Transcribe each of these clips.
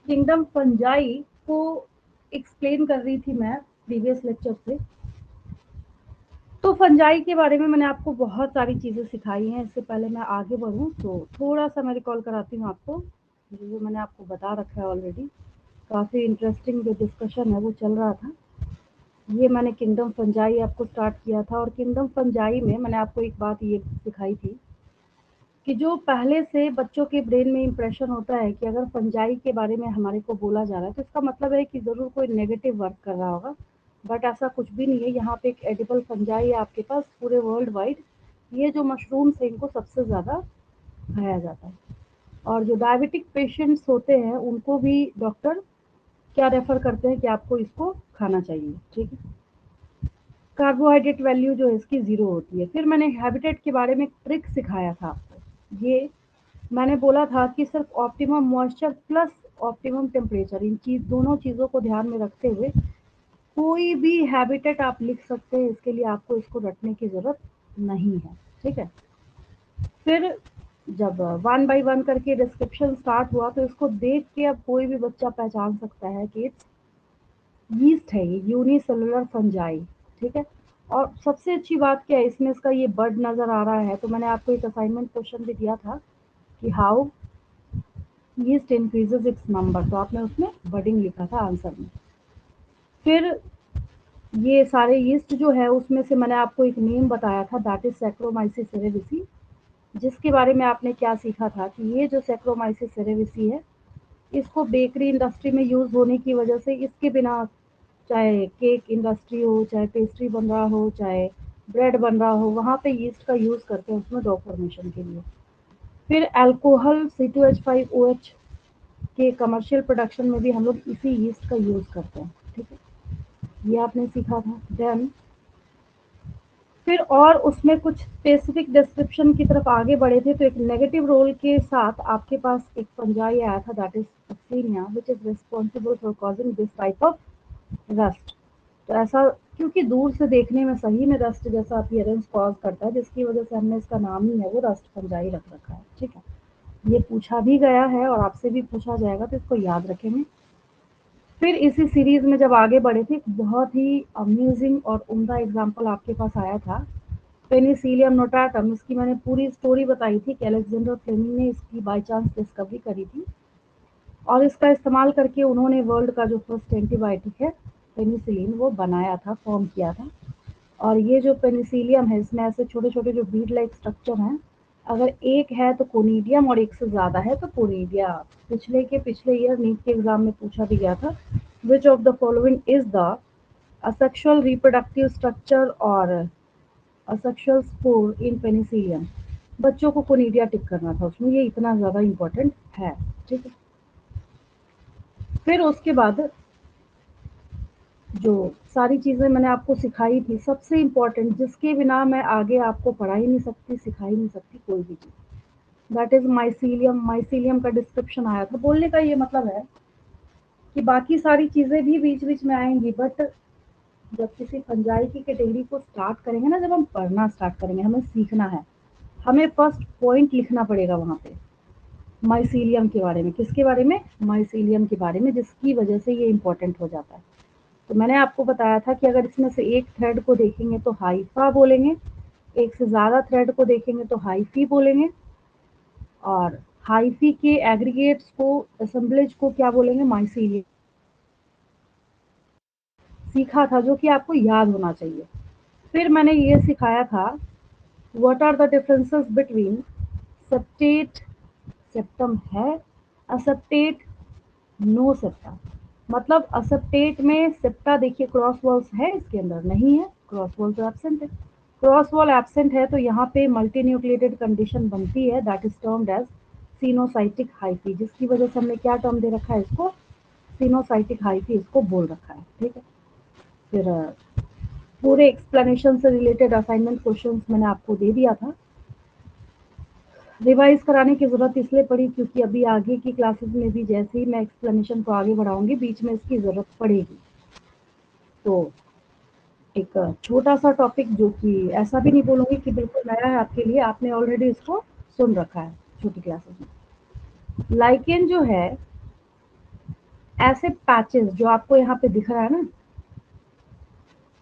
Kingdom fungi को explain कर रही थी मैं प्रीवियस लेक्चर से। तो फंजाई के बारे में मैंने आपको बहुत सारी चीज़ें सिखाई हैं। इससे पहले मैं आगे बढ़ूँ तो थोड़ा सा मैं रिकॉल कराती हूँ आपको, जो मैंने आपको बता रखा है ऑलरेडी। काफ़ी इंटरेस्टिंग जो डिस्कशन है वो चल रहा था। ये मैंने किंगडम फंजाई आपको स्टार्ट किया था, और किंगडम फंजाई में मैंने आपको एक बात ये सिखाई थी कि जो पहले से बच्चों के ब्रेन में इंप्रेशन होता है कि अगर फंजाई के बारे में हमारे को बोला जा रहा है तो इसका मतलब है कि ज़रूर कोई नेगेटिव वर्क कर रहा होगा। बट ऐसा कुछ भी नहीं है। यहाँ पे एक एडिबल फंजाई है आपके पास पूरे वर्ल्ड वाइड। ये जो मशरूम्स हैं इनको सबसे ज़्यादा खाया जाता है, और जो डायबिटिक पेशेंट्स होते हैं उनको भी डॉक्टर क्या रेफर करते हैं कि आपको इसको खाना चाहिए। ठीक है। कार्बोहाइड्रेट वैल्यू जो है इसकी ज़ीरो होती है। फिर मैंने हैबिटेट के बारे में एक ट्रिक सिखाया था आपको। ये मैंने बोला था कि सिर्फ optimum moisture plus optimum temperature, इन चीज़ दोनों चीज़ों को ध्यान में रखते हुए कोई भी हैबिटेट आप लिख सकते हैं। इसके लिए आपको इसको रटने की ज़रूरत नहीं है। ठीक है। फिर जब वन बाय वन करके डिस्क्रिप्शन स्टार्ट हुआ तो इसको देख के अब कोई भी बच्चा पहचान सकता है कि इट्स यीस्ट है, ये यूनिसेलुलर फंजाई। ठीक है। और सबसे अच्छी बात क्या है, इसमें इसका ये बर्ड नज़र आ रहा है। तो मैंने आपको एक असाइनमेंट क्वेश्चन भी दिया था कि how yeast increases it's number, तो आपने उसमें बर्डिंग लिखा था आंसर में। फिर ये सारे यीस्ट जो है उसमें से मैंने आपको एक नेम बताया था, दैट इज सैक्रोमाइसिस सेरेविसी, जिसके बारे में आपने क्या सीखा था कि ये जो सैक्रोमाइसिस सेरेविसी है इसको बेकरी इंडस्ट्री में यूज़ होने की वजह से इसके बिना, चाहे केक इंडस्ट्री हो, चाहे पेस्ट्री बन रहा हो, चाहे ब्रेड बन रहा हो, वहाँ पे यीस्ट का यूज़ करते हैं उसमें डॉ फॉर्मेशन के लिए। फिर अल्कोहल C2H5OH के कमर्शियल प्रोडक्शन में भी हम लोग इसी यीस्ट का यूज़ करते हैं। ठीक है। ये आपने सीखा था। देन फिर और उसमें कुछ स्पेसिफिक डिस्क्रिप्शन की तरफ आगे बढ़े थे, तो एक नेगेटिव रोल के साथ आपके पास एक फंजाई आया था, that is Puccinia, which is responsible for causing this type of rust. तो ऐसा क्योंकि दूर से देखने में सही में रस्ट जैसा अपीयरेंस कॉज करता है, जिसकी वजह से हमने इसका नाम ही है वो रस्ट फंजाई रख रखा है। ठीक है। ये पूछा भी गया है और आपसे भी पूछा जाएगा, तो इसको याद रखेंगे। फिर इसी सीरीज में जब आगे बढ़े थे, बहुत ही अम्यूजिंग और उम्दा एग्जाम्पल आपके पास आया था पेनिसिलियम नोटाटम। इसकी मैंने पूरी स्टोरी बताई थी कि अलेक्जेंडर फ्लेमिंग ने इसकी बाय चांस डिस्कवरी करी थी, और इसका इस्तेमाल करके उन्होंने वर्ल्ड का जो फर्स्ट एंटीबायोटिक है पेनिसिलिन वो बनाया था, फॉर्म किया था। और ये जो पेनिसिलियम है इसमें ऐसे छोटे छोटे जो बीड लाइक स्ट्रक्चर हैं, अगर एक है तो कोनिडियम और एक से ज़्यादा है तो कोनिडिया। पिछले ईयर नीट के एग्जाम में पूछा भी गया था, which of the following is the asexual reproductive structure और असेक्सुअल स्पोर इन पेनिसिलियम। बच्चों को कोनिडिया टिक करना था उसमें, ये इतना ज़्यादा इम्पोर्टेंट है। ठीक है। फिर उसके बाद जो सारी चीज़ें मैंने आपको सिखाई थी, सबसे इम्पोर्टेंट जिसके बिना मैं आगे आपको पढ़ा ही नहीं सकती, सिखा ही नहीं सकती कोई भी चीज़, दैट इज़ माइसीलियम। माइसीलियम का डिस्क्रिप्शन आया था। बोलने का ये मतलब है कि बाकी सारी चीज़ें भी बीच बीच में आएंगी, बट जब किसी फंजाई की कैटेगरी को स्टार्ट करेंगे ना, जब हम पढ़ना स्टार्ट करेंगे, हमें सीखना है, हमें फर्स्ट पॉइंट लिखना पड़ेगा वहाँ पे माइसीलियम के बारे में। किसके बारे में? माइसीलियम के बारे में, जिसकी वजह से ये इम्पोर्टेंट हो जाता है। तो मैंने आपको बताया था कि अगर इसमें से एक थ्रेड को देखेंगे तो हाइफा बोलेंगे, एक से ज़्यादा थ्रेड को देखेंगे तो हाइफी बोलेंगे, और हाइफी के एग्रीगेट्स को, असेंबलेज को क्या बोलेंगे? माइसीलियम। सीखा था जो कि आपको याद होना चाहिए। फिर मैंने ये सिखाया था what are the differences between septate, septum है, असेप्टेट, नो सेप्टा। मतलब असेप्टेट में सेप्टा देखिए क्रॉस वॉल्स है, इसके अंदर नहीं है, क्रॉस वॉल तो एब्सेंट है। क्रॉस वॉल एब्सेंट है तो यहाँ पे मल्टी न्यूक्लिएटेड कंडीशन बनती है, that is termed as coenocytic hyphae, जिसकी वजह से हमने क्या टर्म दे रखा है इसको? सिनोसाइटिक हाइफी इसको बोल रखा है। ठीक है। फिर पूरे एक्सप्लेनेशन से रिलेटेड असाइनमेंट क्वेश्चंस मैंने आपको दे दिया था। रिवाइज कराने की ज़रूरत इसलिए पड़ी क्योंकि अभी आगे की क्लासेस में भी जैसे ही मैं एक्सप्लेनेशन को आगे बढ़ाऊंगी बीच में इसकी ज़रूरत पड़ेगी। तो एक छोटा सा टॉपिक जो कि ऐसा भी नहीं बोलूँगी कि बिल्कुल नया है आपके लिए, आपने ऑलरेडी इसको सुन रखा है छोटी क्लासेस में। लाइकेन जो है ऐसे पैचेस जो आपको यहाँ पे दिख रहा है ना,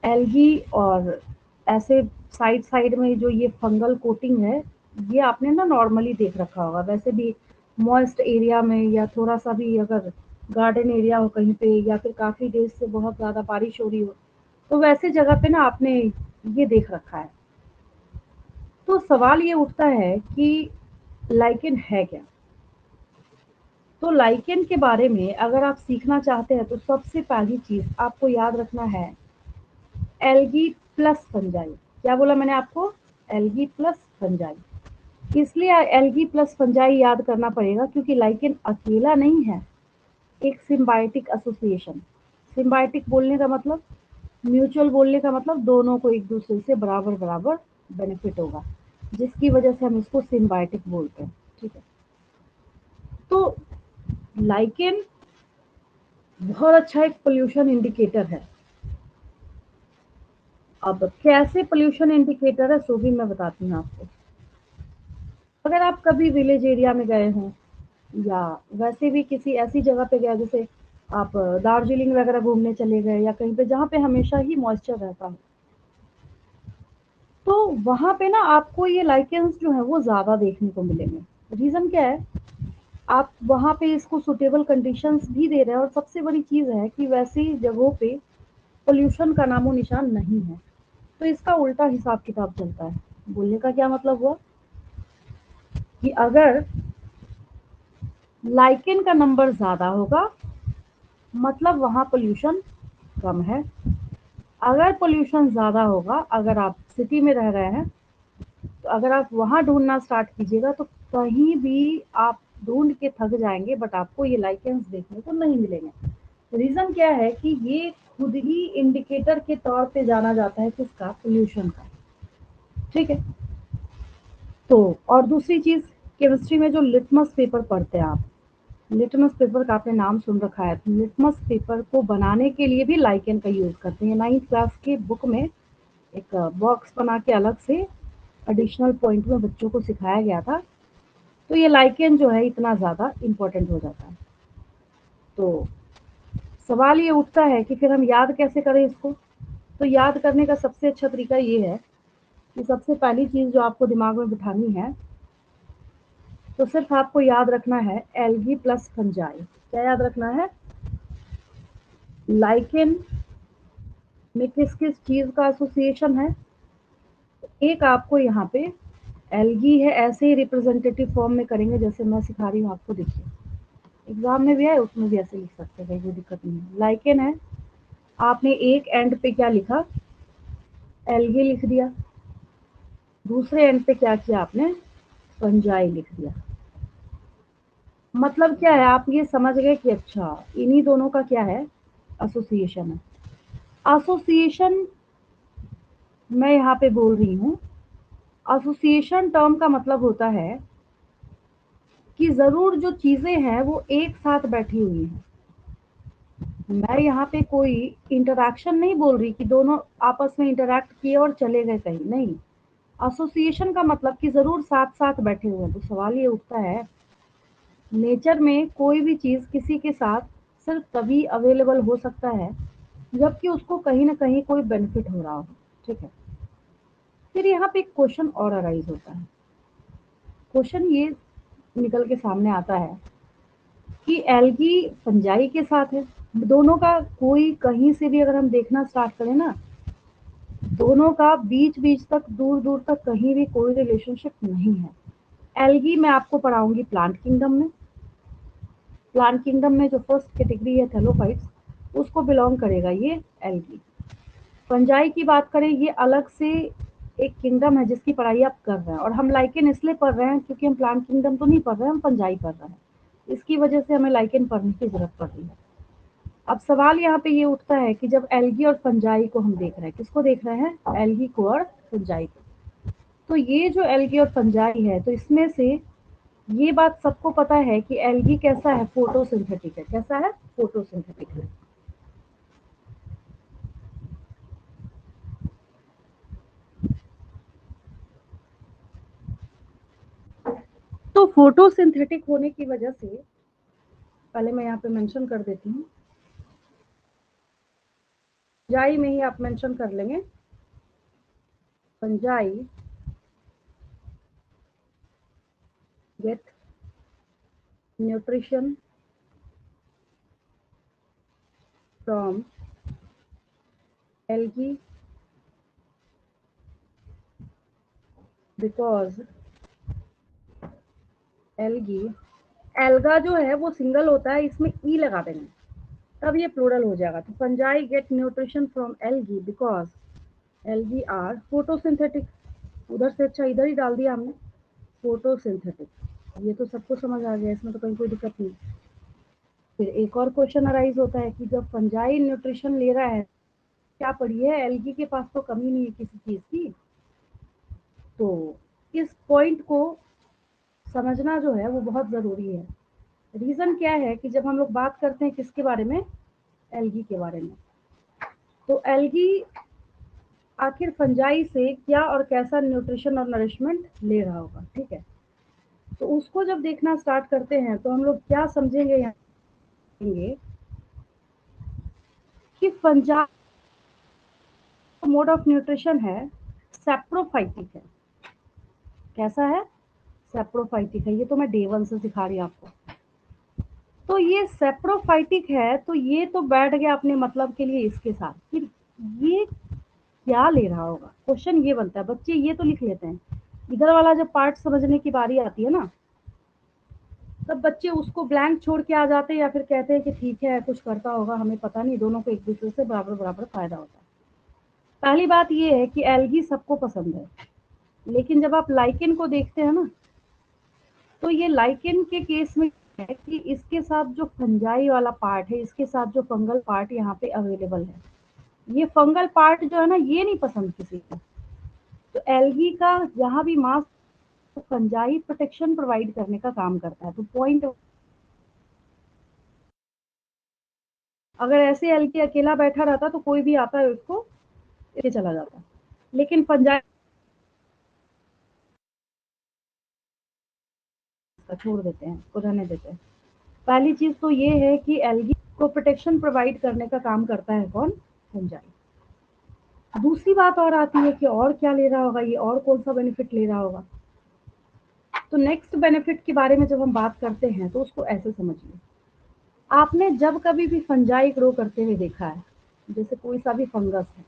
एल्गी, और ऐसे साइड साइड में जो ये फंगल कोटिंग है, ये आपने ना नॉर्मली देख रखा होगा। वैसे भी मॉइस्ट एरिया में या थोड़ा सा भी अगर गार्डन एरिया हो कहीं पे, या फिर काफ़ी देर से बहुत ज़्यादा बारिश हो रही हो, तो वैसे जगह पे ना आपने ये देख रखा है। तो सवाल ये उठता है कि लाइकेन है क्या? तो लाइकेन के बारे में अगर आप सीखना चाहते हैं तो सबसे पहली चीज़ आपको याद रखना है एल्गी प्लस फंजाई। क्या बोला मैंने आपको? Algae plus fungi. इसलिए एल्गी प्लस फंजाई याद करना पड़ेगा क्योंकि लाइकेन अकेला नहीं है, एक सिम्बायोटिक एसोसिएशन। सिम्बायोटिक बोलने का मतलब, म्यूचुअल बोलने का मतलब दोनों को एक दूसरे से बराबर बराबर बेनिफिट होगा, जिसकी वजह से हम इसको सिम्बायोटिक बोलते हैं। ठीक है, तो लाइकेन बहुत अच्छा एक पोल्यूशन इंडिकेटर है। अब कैसे पोल्यूशन इंडिकेटर है सो भी मैं बताती हूँ आपको। अगर आप कभी विलेज एरिया में गए हों या वैसे भी किसी ऐसी जगह पे गए, जैसे आप दार्जिलिंग वगैरह घूमने चले गए या कहीं पे जहाँ पे हमेशा ही मॉइस्चर रहता हो, तो वहाँ पे ना आपको ये लाइकेंस जो है वो ज़्यादा देखने को मिलेंगे। रीज़न क्या है? आप वहाँ पे इसको सुटेबल कंडीशंस भी दे रहे हैं, और सबसे बड़ी चीज़ है कि वैसी जगहों पे पोल्यूशन का नामो निशान नहीं है। तो इसका उल्टा हिसाब किताब चलता है। बोलने का क्या मतलब हुआ कि अगर लाइकेन का नंबर ज़्यादा होगा मतलब वहाँ पोल्यूशन कम है। अगर पोल्यूशन ज़्यादा होगा, अगर आप सिटी में रह रहे हैं, तो अगर आप वहाँ ढूंढना स्टार्ट कीजिएगा तो कहीं भी आप ढूंढ के थक जाएंगे, बट आपको ये लाइकेंस देखने को नहीं मिलेंगे। रीज़न क्या है कि ये खुद ही इंडिकेटर के तौर पे जाना जाता है किसका? पोल्यूशन का। ठीक है, तो और दूसरी चीज़, केमिस्ट्री में जो लिटमस पेपर पढ़ते हैं आप, लिटमस पेपर का आपने नाम सुन रखा है, तो लिटमस पेपर को बनाने के लिए भी लाइकेन का यूज़ करते हैं। 9th क्लास के बुक में एक बॉक्स बना के अलग से एडिशनल पॉइंट में बच्चों को सिखाया गया था। तो ये लाइकेन जो है इतना ज़्यादा इम्पोर्टेंट हो जाता है। तो सवाल ये उठता है कि फिर हम याद कैसे करें इसको? तो याद करने का सबसे अच्छा तरीका ये है कि सबसे पहली चीज़ जो आपको दिमाग में बिठानी है, तो सिर्फ आपको याद रखना है एल्गी प्लस फंजाई। क्या याद रखना है? लाइकेन में किस किस चीज़ का एसोसिएशन है? एक आपको यहाँ पे एल्गी है, ऐसे ही रिप्रेजेंटेटिव फॉर्म में करेंगे जैसे मैं सिखा रही हूँ आपको। देखिए, एग्जाम में भी है, उसमें भी ऐसे लिख सकते हैं, कोई दिक्कत नहीं है। लाइकेन है, आपने एक एंड पे क्या लिखा? एल्गी लिख दिया। दूसरे एंड पे क्या किया आपने? फंजाई लिख दिया। मतलब क्या है, आप ये समझ गए कि अच्छा इन्हीं दोनों का क्या है? एसोसिएशन है। एसोसिएशन मैं यहाँ पे बोल रही हूँ, एसोसिएशन टर्म का मतलब होता है कि ज़रूर जो चीज़ें हैं वो एक साथ बैठी हुई हैं। मैं यहाँ पे कोई इंटरैक्शन नहीं बोल रही कि दोनों आपस में इंटरैक्ट किए और चले गए कहीं, नहीं। एसोसिएशन का मतलब कि ज़रूर साथ-साथ बैठे हुए हैं। तो सवाल ये उठता है, नेचर में कोई भी चीज़ किसी के साथ सिर्फ तभी अवेलेबल हो सकता है जबकि उसको कहीं न कहीं कोई बेनिफिट हो रहा हो। ठीक है? फिर यहाँ पे एक क्वेश्चन और अराइज़ होता है। क्वेश्चन ये निकल के सामने आता है कि एल्गी फंजाई के साथ है। दोनों का कोई कहीं से भी अगर हम देखना स्टार्ट करें ना, दोनों का बीच-बीच तक, दूर-दूर तक कहीं भी कोई रिलेशनशिप नहीं है। एल्गी मैं आपको पढ़ाऊँगी प्लांट किंगडम में। प्लांट किंगडम में जो फर्स्ट कैटेगरी है थैलोफाइट्स, उसको बिलॉन्ग करेगा ये एल्गी। फंजाई की बात करें, ये अलग से एक किंगडम है जिसकी पढ़ाई आप कर रहे हैं, और हम लाइकेन इसलिए पढ़ रहे हैं क्योंकि हम प्लांट किंगडम तो नहीं पढ़ रहे हैं, हम फंजाई पढ़ रहे हैं। इसकी वजह से हमें लाइकेन पढ़ने की ज़रूरत पड़ रही है। अब सवाल यहाँ पे ये उठता है कि जब एल्गी और फंजाई को हम देख रहे हैं, किसको देख रहे हैं? एल्गी को और फंजाई को। तो ये जो एल्गी और फंजाई है, तो इसमें से ये बात सबको पता है कि एल्गी कैसा है? फोटोसिंथेटिक है। कैसा है? फोटोसिंथेटिक है। तो फोटोसिंथेटिक होने की वजह से पहले मैं यहाँ पे मेंशन कर देती हूँ, फंजाई में ही आप मेंशन कर लेंगे, fungi get nutrition from algae because algae, alga जो है वो सिंगल होता है, इसमें ई लगा देंगे तब ये प्लूरल हो जाएगा। तो fungi get nutrition from algae because algae are photosynthetic, उधर से अच्छा इधर ही डाल दिया हमने, फोटोसिंथेटिक। ये तो सबको समझ आ गया, इसमें तो कहीं कोई दिक्कत नहीं। फिर एक और क्वेश्चन अराइज होता है कि जब फंजाई न्यूट्रिशन ले रहा है, क्या पड़ी है, एल्गी के पास तो कमी नहीं है किसी चीज की। तो इस पॉइंट को समझना जो है वो बहुत जरूरी है। रीजन क्या है कि जब हम लोग बात करते हैं किसके बारे में, एल्गी के बारे में, तो एल्गी आखिर फंजाई से क्या और कैसा न्यूट्रिशन और नरिशमेंट ले रहा होगा, ठीक है। तो उसको जब देखना स्टार्ट करते हैं तो हम लोग क्या समझेंगे यहाँ कि फंजाई मोड ऑफ न्यूट्रिशन है सेप्रोफाइटिक है। कैसा है, सेप्रोफाइटिक है। ये तो मैं डे वन से सिखा रही हूँ आपको। तो ये सेप्रोफाइटिक है, तो ये तो बैठ गया अपने मतलब के लिए इसके साथ। फिर ये क्या ले रहा होगा, क्वेश्चन ये बनता है। बच्चे ये तो लिख लेते हैं, इधर वाला जब पार्ट समझने की बारी आती है ना, तब बच्चे उसको ब्लैंक छोड़ के आ जाते हैं या फिर कहते हैं कि ठीक है कुछ करता होगा, हमें पता नहीं, दोनों को एक दूसरे से बराबर बराबर फायदा होता है। पहली बात ये है कि एल्गी सबको पसंद है, लेकिन जब आप लाइकेन को देखते हैं ना, तो ये लाइकेन के केस में है कि इसके साथ जो फंजाई वाला पार्ट है, इसके साथ जो फंगल पार्ट यहाँ पे अवेलेबल है, ये फंगल पार्ट जो है ना, ये नहीं पसंद किसी को। तो एल्गी का यहाँ भी मास फंजाई प्रोटेक्शन प्रोवाइड करने का काम करता है। तो पॉइंट, अगर ऐसे एल्गी अकेला बैठा रहता तो कोई भी आता है उसको ये चला जाता, लेकिन फंजाई छोड़ देते हैं, उसको रहने देते हैं। पहली चीज तो ये है कि एल्गी को प्रोटेक्शन प्रोवाइड करने का काम करता है कौन, फंजाई। दूसरी बात और आती है कि और क्या ले रहा होगा ये, और कौन सा बेनिफिट ले रहा होगा। तो नेक्स्ट बेनिफिट के बारे में जब हम बात करते हैं तो उसको ऐसे समझिए, आपने जब कभी भी फंजाई ग्रो करते हुए देखा है, जैसे कोई सा भी फंगस है,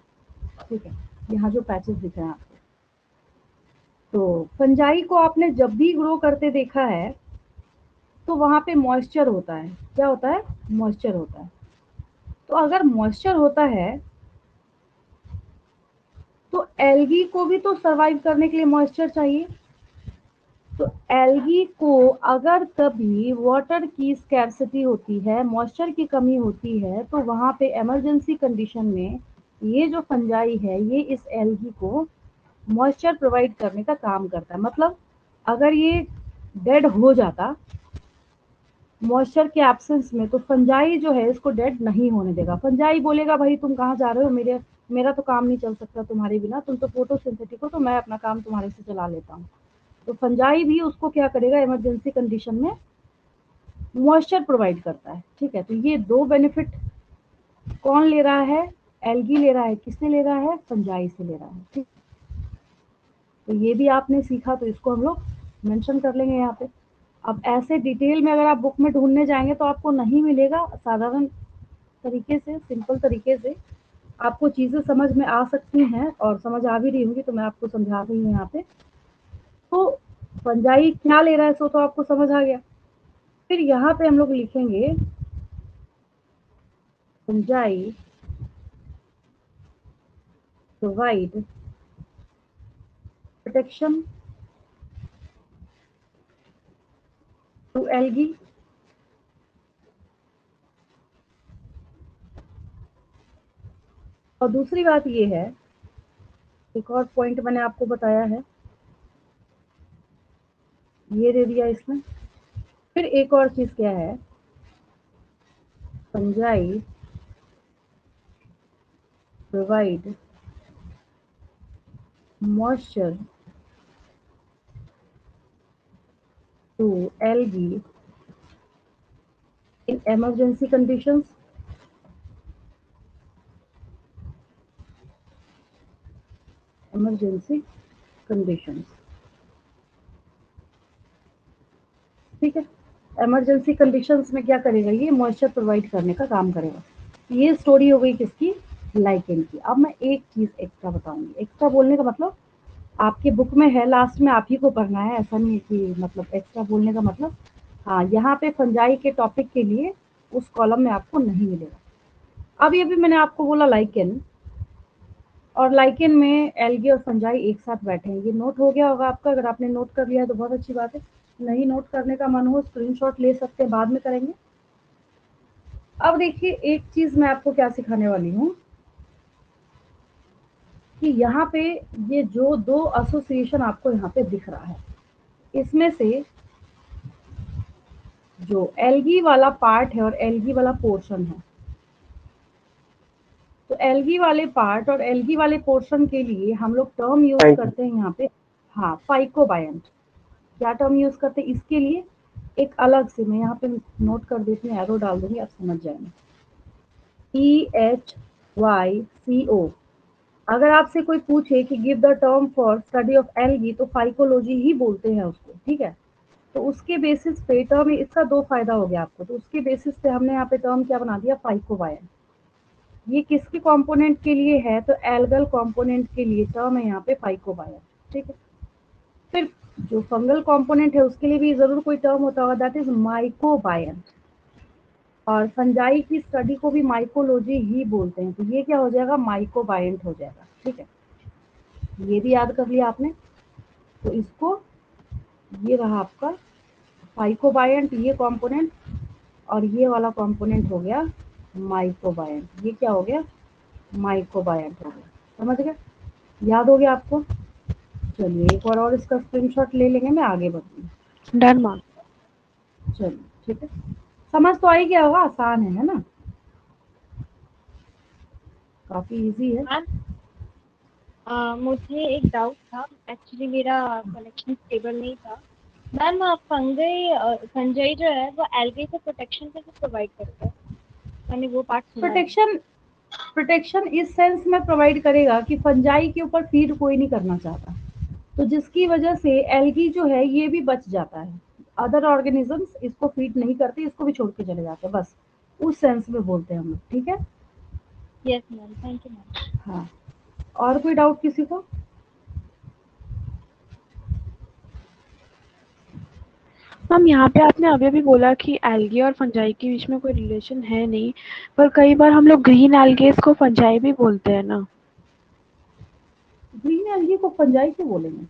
ठीक है, यहाँ जो पैचेस दिख रहे हैं आपको, तो फंजाई को आपने जब भी ग्रो करते देखा है तो वहां पे मॉइस्चर होता है। क्या होता है, मॉइस्चर होता है। तो अगर मॉइस्चर होता है तो एल्गी को भी तो सरवाइव करने के लिए मॉइस्चर चाहिए। तो एल्गी को अगर कभी वाटर की स्कैर्सिटी होती है, मॉइस्चर की कमी होती है, तो वहां पे इमरजेंसी कंडीशन में ये जो फंजाई है ये इस एल्गी को मॉइस्चर प्रोवाइड करने का काम करता है। मतलब अगर ये डेड हो जाता मॉइस्चर के एब्सेंस में, तो फंजाई जो है इसको डेड नहीं होने देगा। फंजाई बोलेगा भाई तुम कहाँ जा रहे हो, मेरा तो काम नहीं चल सकता तुम्हारे बिना, तुम तो फोटोसिंथेटिक हो, तो मैं अपना काम तुम्हारे से चला लेता हूँ। तो फंजाई भी उसको क्या करेगा, इमरजेंसी कंडीशन में मॉइस्चर प्रोवाइड करता है, ठीक है। तो ये दो बेनिफिट कौन ले रहा है, एल्गी ले रहा है, किससे ले रहा है, फंजाई से ले रहा है, ठीक। तो ये भी आपने सीखा, तो इसको हम लोग मेंशन कर लेंगे यहाँ पे। अब ऐसे डिटेल में अगर आप बुक में ढूंढने जाएंगे तो आपको नहीं मिलेगा। साधारण तरीके से, सिंपल तरीके से आपको चीजें समझ में आ सकती हैं, और समझ आ भी रही होंगी, तो मैं आपको समझा रही हूँ यहाँ पे। तो फंजाई क्या ले रहा है सो तो आपको समझ आ गया। फिर यहाँ पे हम लोग लिखेंगे fungi provide protection to algae. और दूसरी बात ये है, एक और पॉइंट मैंने आपको बताया है, ये दे दिया इसमें। फिर एक और चीज क्या है, fungi provide moisture to algae in emergency conditions, emergency conditions, ठीक है। इमरजेंसी कंडीशंस में क्या करेगा, ये मॉइस्चर प्रोवाइड करने का काम करेगा। ये स्टोरी हो गई किसकी, लाइकेन की। अब मैं एक चीज एक्स्ट्रा बताऊंगी। एक्स्ट्रा बोलने का मतलब आपके बुक में है, लास्ट में आप ही को पढ़ना है, ऐसा नहीं है कि मतलब एक्स्ट्रा बोलने का मतलब, हाँ यहाँ पे फंजाई के टॉपिक के लिए उस कॉलम में आपको नहीं मिलेगा। अब ये भी मैंने आपको बोला लाइकेन, और लाइकेन में एल्गी और फंजाई एक साथ बैठे हैं। ये नोट हो गया होगा आपका। अगर आपने नोट कर लिया है तो बहुत अच्छी बात है, नहीं नोट करने का मन हो स्क्रीनशॉट ले सकते हैं, बाद में करेंगे। अब देखिए एक चीज मैं आपको क्या सिखाने वाली हूँ कि यहाँ पे ये जो दो एसोसिएशन आपको यहाँ पे दिख रहा है, इसमें से जो एल्गी वाला पार्ट है और एल्गी वाला पोर्शन है, तो एल्गी वाले पार्ट और एल्गी वाले पोर्शन के लिए हम लोग टर्म यूज करते हैं यहाँ पे, हाँ फाइकोबायंट। क्या टर्म यूज करते हैं इसके लिए, एक अलग से मैं यहाँ पे नोट कर देती हूँ, एरो डाल दूंगी, आप समझ जाएंगे। EHYCO। अगर आपसे कोई पूछे कि give the term for study of algae, तो फाइकोलॉजी ही बोलते हैं उसको, ठीक है। तो उसके बेसिस पे टर्म, इसका दो फायदा हो गया आपको, तो उसके बेसिस पे हमने यहाँ पे टर्म क्या बना दिया, फाइकोबायन। ये किसके कंपोनेंट के लिए है, तो एल्गल कंपोनेंट के लिए टर्म है यहाँ पे फाइकोबायन, ठीक है। फिर जो फंगल कंपोनेंट है उसके लिए भी जरूर कोई टर्म होता होगा, दैट इज माइकोबायन। और फंजाई की स्टडी को भी माइकोलॉजी ही बोलते हैं, तो ये क्या हो जाएगा, माइकोबायंट हो जाएगा, ठीक है। ये भी याद कर लिया आपने। तो इसको, ये रहा आपका फाइकोबायंट ये कंपोनेंट, और ये वाला कंपोनेंट हो गया माइकोबायंट। ये क्या हो गया, माइकोबायंट हो गया, समझ गए, याद हो गया आपको। चलिए एक बार और इसका स्क्रीनशॉट ले लेंगे, मैं आगे बढ़ूंगी। Done ma'am. चलिए ठीक है, समझ तो आ ही गया होगा, आसान है ना, काफी इजी है। मैम मुझे एक डाउट था, एक्चुअली मेरा कनेक्शन स्टेबल नहीं था। मैम फंजाई जो है वो एल्गी से प्रोटेक्शन कैसे प्रोवाइड करता है? मैंने वो पार्ट सुना नहीं। प्रोटेक्शन, प्रोटेक्शन इस सेंस में प्रोवाइड करेगा कि फंजाई के ऊपर फीड कोई नहीं करना चाहता, तो जिसकी वजह से एल्गी जो है ये भी बच जाता है। अदर ऑर्गेनिजम्स इसको फीड नहीं करते, इसको भी छोड़ के चले जाते हैं, बस उस सेंस में बोलते हैं हम लोग, ठीक है। Yes ma'am, thank you ma'am. हाँ, और कोई डाउट किसी को। मैम यहाँ पे आपने अभी अभी बोला कि एल्गी और फंजाई के बीच में कोई रिलेशन है नहीं, पर कई बार हम लोग ग्रीन एल्गेस को फंजाई भी बोलते हैं ना। ग्रीन एल्गी को फंजाई क्यों बोलेंगे,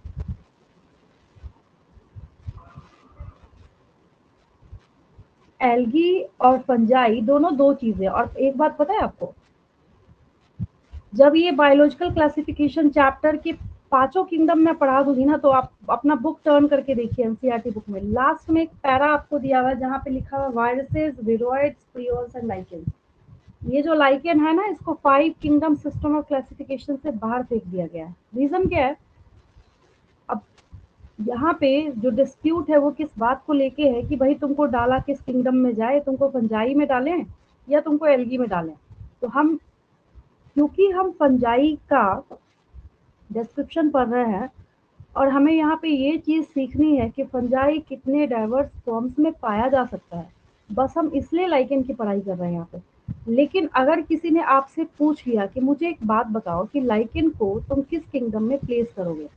एल्गी और फंजाई दोनों दो चीजें। और एक बात पता है आपको, जब ये बायोलॉजिकल क्लासिफिकेशन चैप्टर के पांचों किंगडम में पढ़ा दूंगी ना, तो आप अपना बुक टर्न करके देखिए, एनसीईआरटी बुक में लास्ट में एक पैरा आपको दिया हुआ है जहाँ पे लिखा हुआ वायरसेस, विरोइड्स, प्रियोल्स एंड लाइकेन। ये जो लाइकेन है ना, इसको 5 किंगडम सिस्टम ऑफ क्लासिफिकेशन से बाहर फेंक दिया गया है। रीजन क्या है, अब यहाँ पे जो डिस्प्यूट है वो किस बात को लेके है कि भाई तुमको डाला किस किंगडम में जाए, तुमको फंजाई में डालें या तुमको एल्गी में डालें। तो हम, क्योंकि हम फंजाई का डिस्क्रिप्शन पढ़ रहे हैं, और हमें यहाँ पे ये चीज़ सीखनी है कि फंजाई कितने डाइवर्स फॉर्म्स में पाया जा सकता है, बस हम इसलिए लाइकेन की पढ़ाई कर रहे हैं यहाँ पे। लेकिन अगर किसी ने आपसे पूछ लिया कि मुझे एक बात बताओ कि लाइकेन को तुम किस किंगडम में प्लेस करोगे,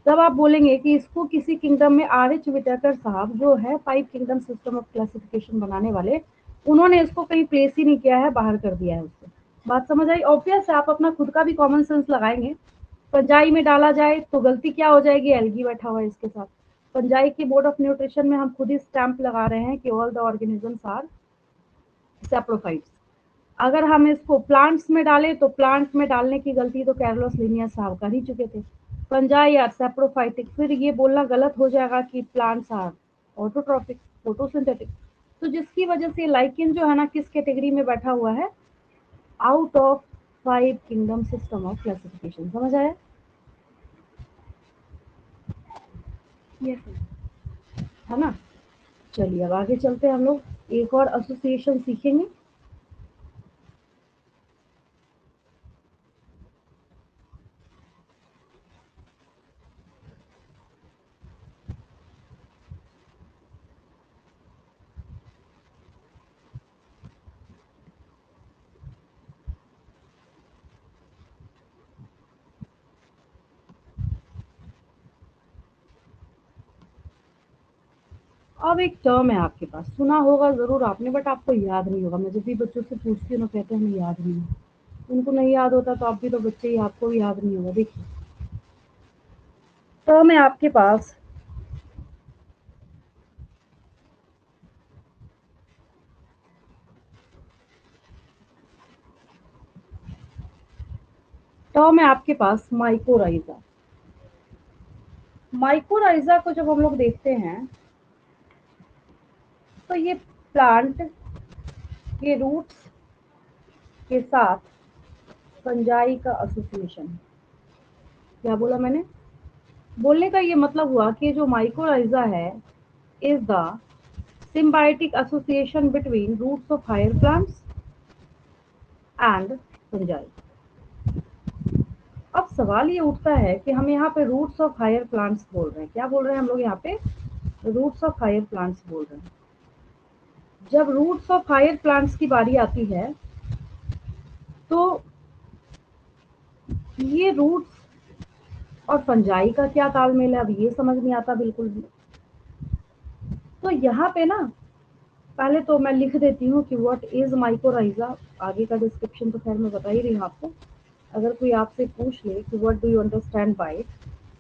तब आप बोलेंगे कि इसको किसी किंगडम में, R.H. विटेकर साहब जो है 5 किंगडम सिस्टम ऑफ क्लासिफिकेशन बनाने वाले, उन्होंने इसको कहीं प्लेस ही नहीं किया है, बाहर कर दिया है उससे। बात समझ आई, ऑब्वियस है, आप अपना खुद का भी कॉमन सेंस लगाएंगे। फंजाई में डाला जाए तो गलती क्या हो जाएगी, एल्गी बैठा हुआ है इसके साथ। फंजाई के बोर्ड ऑफ न्यूट्रिशन में हम खुद ही स्टैंप लगा रहे हैं कि all the organisms are saprophytes. अगर हम इसको प्लांट्स में डालें तो प्लांट में डालने की गलती तो कैर्लोस लिनियस साहब कर ही चुके थे। फंजाई आर सैप्रोफाइटिक, फिर ये बोलना गलत हो जाएगा कि प्लांट्स आर ऑटोट्रॉपिक, फोटोसिंथेटिक। तो जिसकी वजह से लाइकेन जो है ना किस कैटेगरी में बैठा हुआ है, out of 5 kingdom system of classification. समझ आया, यस मैम। है ना। चलिए अब आगे चलते हैं हम लोग। एक और एसोसिएशन सीखेंगे। अब एक टर्म है आपके पास, सुना होगा ज़रूर आपने, बट आपको याद नहीं होगा। मैं जब भी बच्चों से पूछती हूँ ना, कहते हैं हमें याद नहीं है। उनको नहीं याद होता तो आप भी तो बच्चे ही, आपको भी याद नहीं होगा। देखिए, टर्म है आपके पास टर्म है आपके पास माइकोराइजा। माइकोराइजा को जब हम लोग देखते हैं तो ये प्लांट के रूट्स के साथ फंजाई का एसोसिएशन है। क्या बोला मैंने? बोलने का ये मतलब हुआ कि जो माइकोराइजा है is the symbiotic association between roots of higher plants and fungi। अब सवाल ये उठता है कि हम यहाँ पे रूट्स ऑफ हायर प्लांट्स बोल रहे हैं। क्या बोल रहे हैं हम लोग यहाँ पे? रूट्स ऑफ हायर प्लांट्स बोल रहे हैं। जब रूट्स ऑफ हायर प्लांट्स की बारी आती है तो ये रूट्स और फंजाई का क्या तालमेल है, अब ये समझ नहीं आता बिल्कुल भी। तो यहाँ पे ना पहले तो मैं लिख देती हूँ कि व्हाट इज माइकोराइजा। आगे का डिस्क्रिप्शन तो खैर मैं बता ही रही हूँ आपको। अगर कोई आपसे पूछ ले कि what do you understand by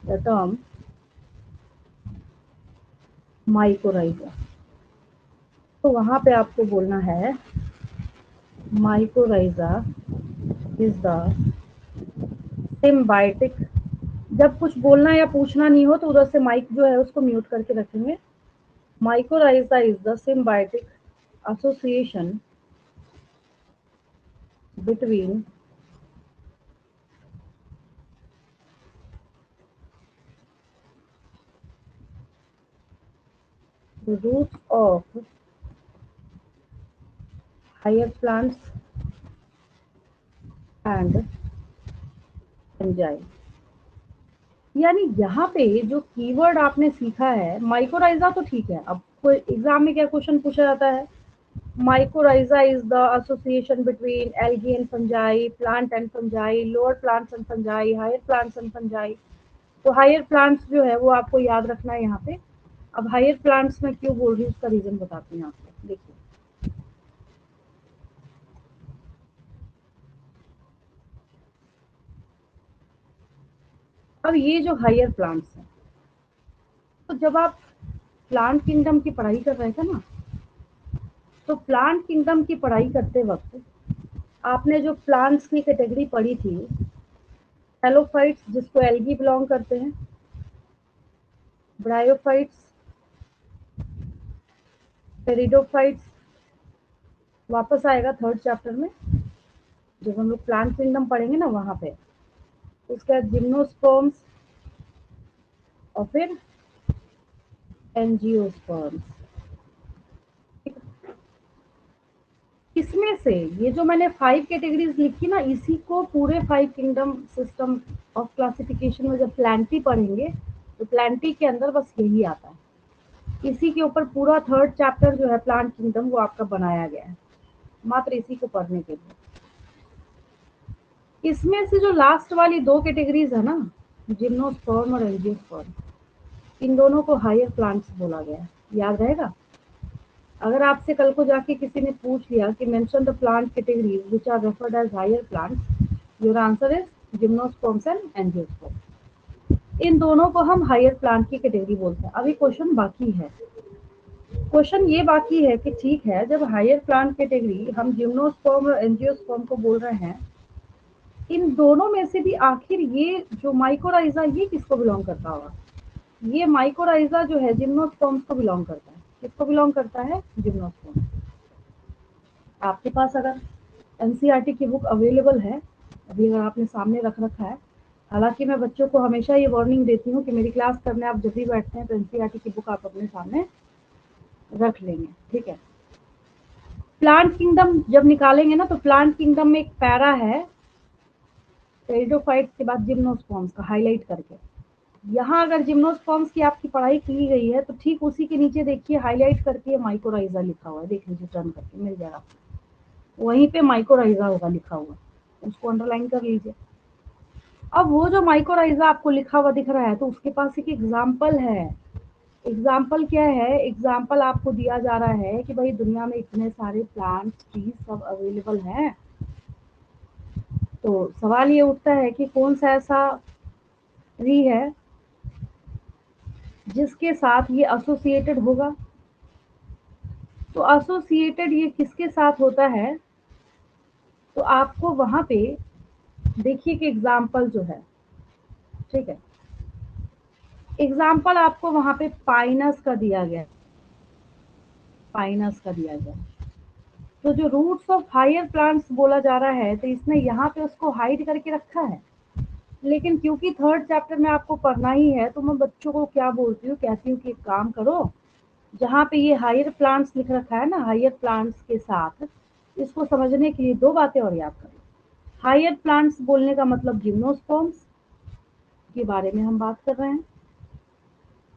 the term mycorrhiza, तो वहां पे आपको बोलना है माइकोराइजा इज द सिम्बायोटिक। जब कुछ बोलना या पूछना नहीं हो तो उधर से माइक जो है उसको म्यूट करके रखेंगे। Mycorrhiza is the symbiotic association between the roots of higher plants and fungi। यानी यहाँ पे जो कीवर्ड आपने सीखा है माइकोराइजा, तो ठीक है। अब कोई एग्जाम में क्या क्वेश्चन पूछा जाता है? Mycorrhiza is the association between algae and fungi, plant and fungi, lower plants and fungi, higher plants and fungi. तो हायर प्लांट्स जो है वो आपको याद रखना है यहाँ पे। अब हायर प्लांट्स में क्यों बोल रही हूँ उसका रीजन बताती हूँ आपको। देखिए, अब ये जो हायर प्लांट्स हैं, तो जब आप प्लांट किंगडम की पढ़ाई कर रहे थे ना, तो प्लांट किंगडम की पढ़ाई करते वक्त आपने जो प्लांट्स की कैटेगरी पढ़ी थी, हेलोफाइट्स जिसको एल्गी बिलोंग करते हैं, ब्रायोफाइट्स, पेरिडोफाइट्स, वापस आएगा थर्ड चैप्टर में जब हम लोग प्लांट किंगडम पढ़ेंगे ना वहां पे। उसके बाद जिम्नोस्पर्म्स और फिर एंजियोस्पर्म्स। इसमें से ये जो मैंने 5 कैटेगरीज लिखी ना, इसी को पूरे 5 किंगडम सिस्टम ऑफ क्लासिफिकेशन में जब प्लांटी पढ़ेंगे तो प्लांटी के अंदर बस यही आता है। इसी के ऊपर पूरा थर्ड चैप्टर जो है प्लांट किंगडम वो आपका बनाया गया है, मात्र इसी को पढ़ने के लिए। इसमें से जो लास्ट वाली 2 कैटेगरीज है ना, जिम्नोस्पर्म और एंजियोस्पर्म, इन दोनों को हायर प्लांट्स बोला गया है। याद रहेगा? अगर आपसे कल को जाके किसी ने पूछ लिया कि mention the plant categories which are referred as higher plants, your answer is gymnosperms and angiosperm. इन दोनों को हम हायर प्लांट की कैटेगरी बोलते हैं। अभी क्वेश्चन बाकी है। क्वेश्चन ये बाकी है कि ठीक है, जब हायर प्लांट कैटेगरी हम जिम्नोस्पर्म और एंजियोस्पर्म को बोल रहे हैं, इन दोनों में से भी आखिर ये जो माइकोराइजा ये किसको बिलोंग करता होगा? ये माइकोराइजा जो है जिम्नोस्पर्म्स को बिलोंग करता है। किसको बिलोंग करता है? जिम्नोस्पर्म। आपके पास अगर एनसीईआरटी की बुक अवेलेबल है, अभी अगर आपने सामने रख रखा है, हालांकि मैं बच्चों को हमेशा ये वार्निंग देती हूँ कि मेरी क्लास करने आप जब भी बैठते हैं तो एनसीईआरटी की बुक आप अपने सामने रख लेंगे, ठीक है? प्लांट किंगडम जब निकालेंगे ना, तो प्लांट किंगडम में एक पैरा है टेरिडोफाइट्स के बाद जिम्नोस्पर्म्स का, हाईलाइट करके। यहाँ अगर जिम्नोस्पर्म्स की आपकी पढ़ाई की गई है, तो ठीक उसी के नीचे देखिए हाईलाइट करके माइकोराइजा लिखा हुआ है, देख लीजिए टर्न करके मिल जाएगा। वहीं पे माइकोराइजा होगा लिखा हुआ, उसको अंडरलाइन कर लीजिए। अब वो जो माइकोराइजा आपको लिखा हुआ दिख रहा है, तो उसके पास एक एग्जाम्पल है। एग्जाम्पल क्या है? एग्जाम्पल आपको दिया जा रहा है कि भाई दुनिया में इतने सारे प्लांट्स ट्रीज सब अवेलेबल हैं, तो सवाल ये उठता है कि कौन सा ऐसा ट्री है जिसके साथ ये एसोसिएटेड होगा। तो एसोसिएटेड ये किसके साथ होता है? तो आपको वहां पे देखिए कि एग्जाम्पल जो है, ठीक है, एग्जाम्पल आपको वहां पे पाइनस का दिया गया, पाइनस का दिया गया। तो जो रूट्स ऑफ हायर प्लांट्स बोला जा रहा है, तो इसने यहाँ पे उसको हाइड करके रखा है। लेकिन क्योंकि थर्ड चैप्टर में आपको पढ़ना ही है, तो मैं बच्चों को क्या बोलती हूँ, कहती हूँ कि एक काम करो, जहाँ पे ये हायर प्लांट्स लिख रखा है ना, हायर प्लांट्स के साथ इसको समझने के लिए दो बातें और याद करो। हायर प्लांट्स बोलने का मतलब जिम्नोस्पर्म्स के बारे में हम बात कर रहे हैं।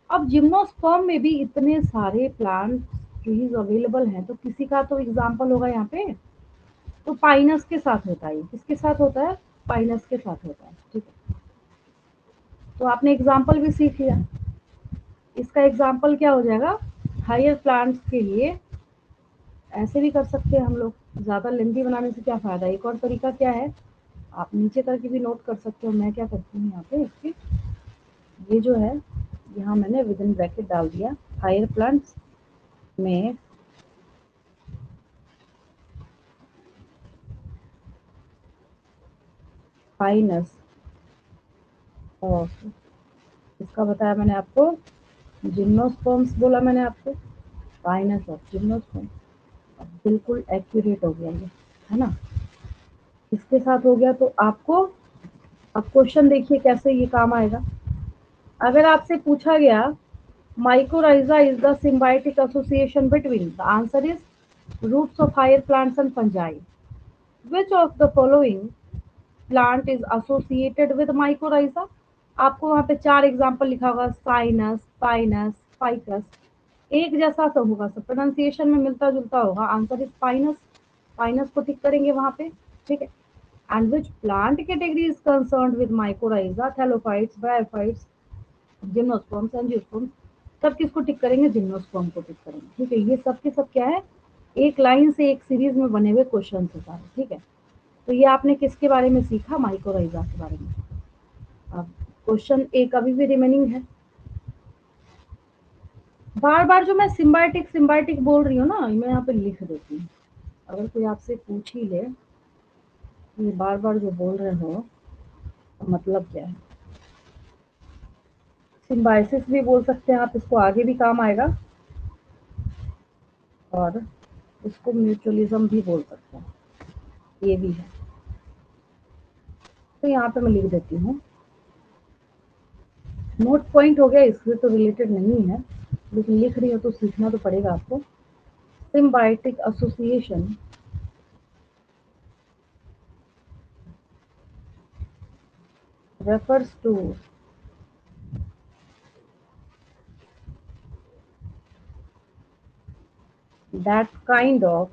अब जिम्नोस्पर्म में भी इतने सारे प्लांट ट्रीज अवेलेबल हैं, तो किसी का तो एग्जाम्पल होगा यहाँ पे। तो पाइनस के साथ होता है, किसके साथ होता है? पाइनस के साथ होता है, ठीक है। तो आपने एग्जाम्पल भी सीख लिया। इसका एग्जाम्पल क्या हो जाएगा हायर प्लांट्स के लिए? ऐसे भी कर सकते हैं हम लोग, ज़्यादा लेंथी बनाने से क्या फ़ायदा। एक और तरीका क्या है, आप नीचे करके भी नोट कर सकते हो। मैं क्या करती हूँ यहाँ पे, इसके ये जो है, यहाँ मैंने विद इन ब्रैकेट डाल दिया हायर प्लांट्स में फाइनस ऑफ, इसका बताया मैंने आपको जिम्नोस्पर्म्स, बोला मैंने आपको फाइनस ऑफ जिम्नोस्पर्म। अब बिल्कुल एक्यूरेट हो गया ये, है ना, इसके साथ हो गया। तो आपको अब क्वेश्चन देखिए कैसे ये काम आएगा। अगर आपसे पूछा गया mycorrhiza is the symbiotic association between, the answer is roots of higher plants and fungi. Which of the following plant is associated with mycorrhiza? आपको वहां पे चार एग्जाम्पल लिखा होगा, साइनस, पाइनस, फाइकस। एक जैसा तो होगा, सब प्रोनाउंसिएशन में मिलता जुलता होगा। आंसर इज पाइनस, पाइनस को टिक करेंगे वहां पे, ठीक है। And which plant category is concerned with mycorrhiza? Thallophytes, bryophytes, gymnosperms, angiosperms. सब किसको टिक करेंगे? जिम्नोस्पर्म को टिक करेंगे, ठीक है। ये सब के सब क्या है, एक लाइन से एक सीरीज में बने हुए क्वेश्चन है सारे, ठीक है। तो ये आपने किसके बारे में सीखा? माइकोराइजा के बारे में। अब क्वेश्चन एक अभी भी रिमेनिंग है। बार बार जो मैं सिम्बायोटिक सिम्बायोटिक बोल रही हूँ ना, मैं यहाँ पे लिख देती हूँ। अगर कोई आपसे पूछ ही ले ये बार बार जो बोल रहे हो तो मतलब क्या है। सिम्बायोसिस भी बोल सकते हैं आप, इसको आगे भी काम आएगा, और इसको म्यूचुअलिज्म भी बोल सकते हैं, ये भी है। तो यहाँ पे मैं लिख देती हूँ, नोट पॉइंट हो गया, इससे तो रिलेटेड नहीं है, लेकिन लिख रही हो तो सीखना तो पड़ेगा आपको। Symbiotic association refers to that kind of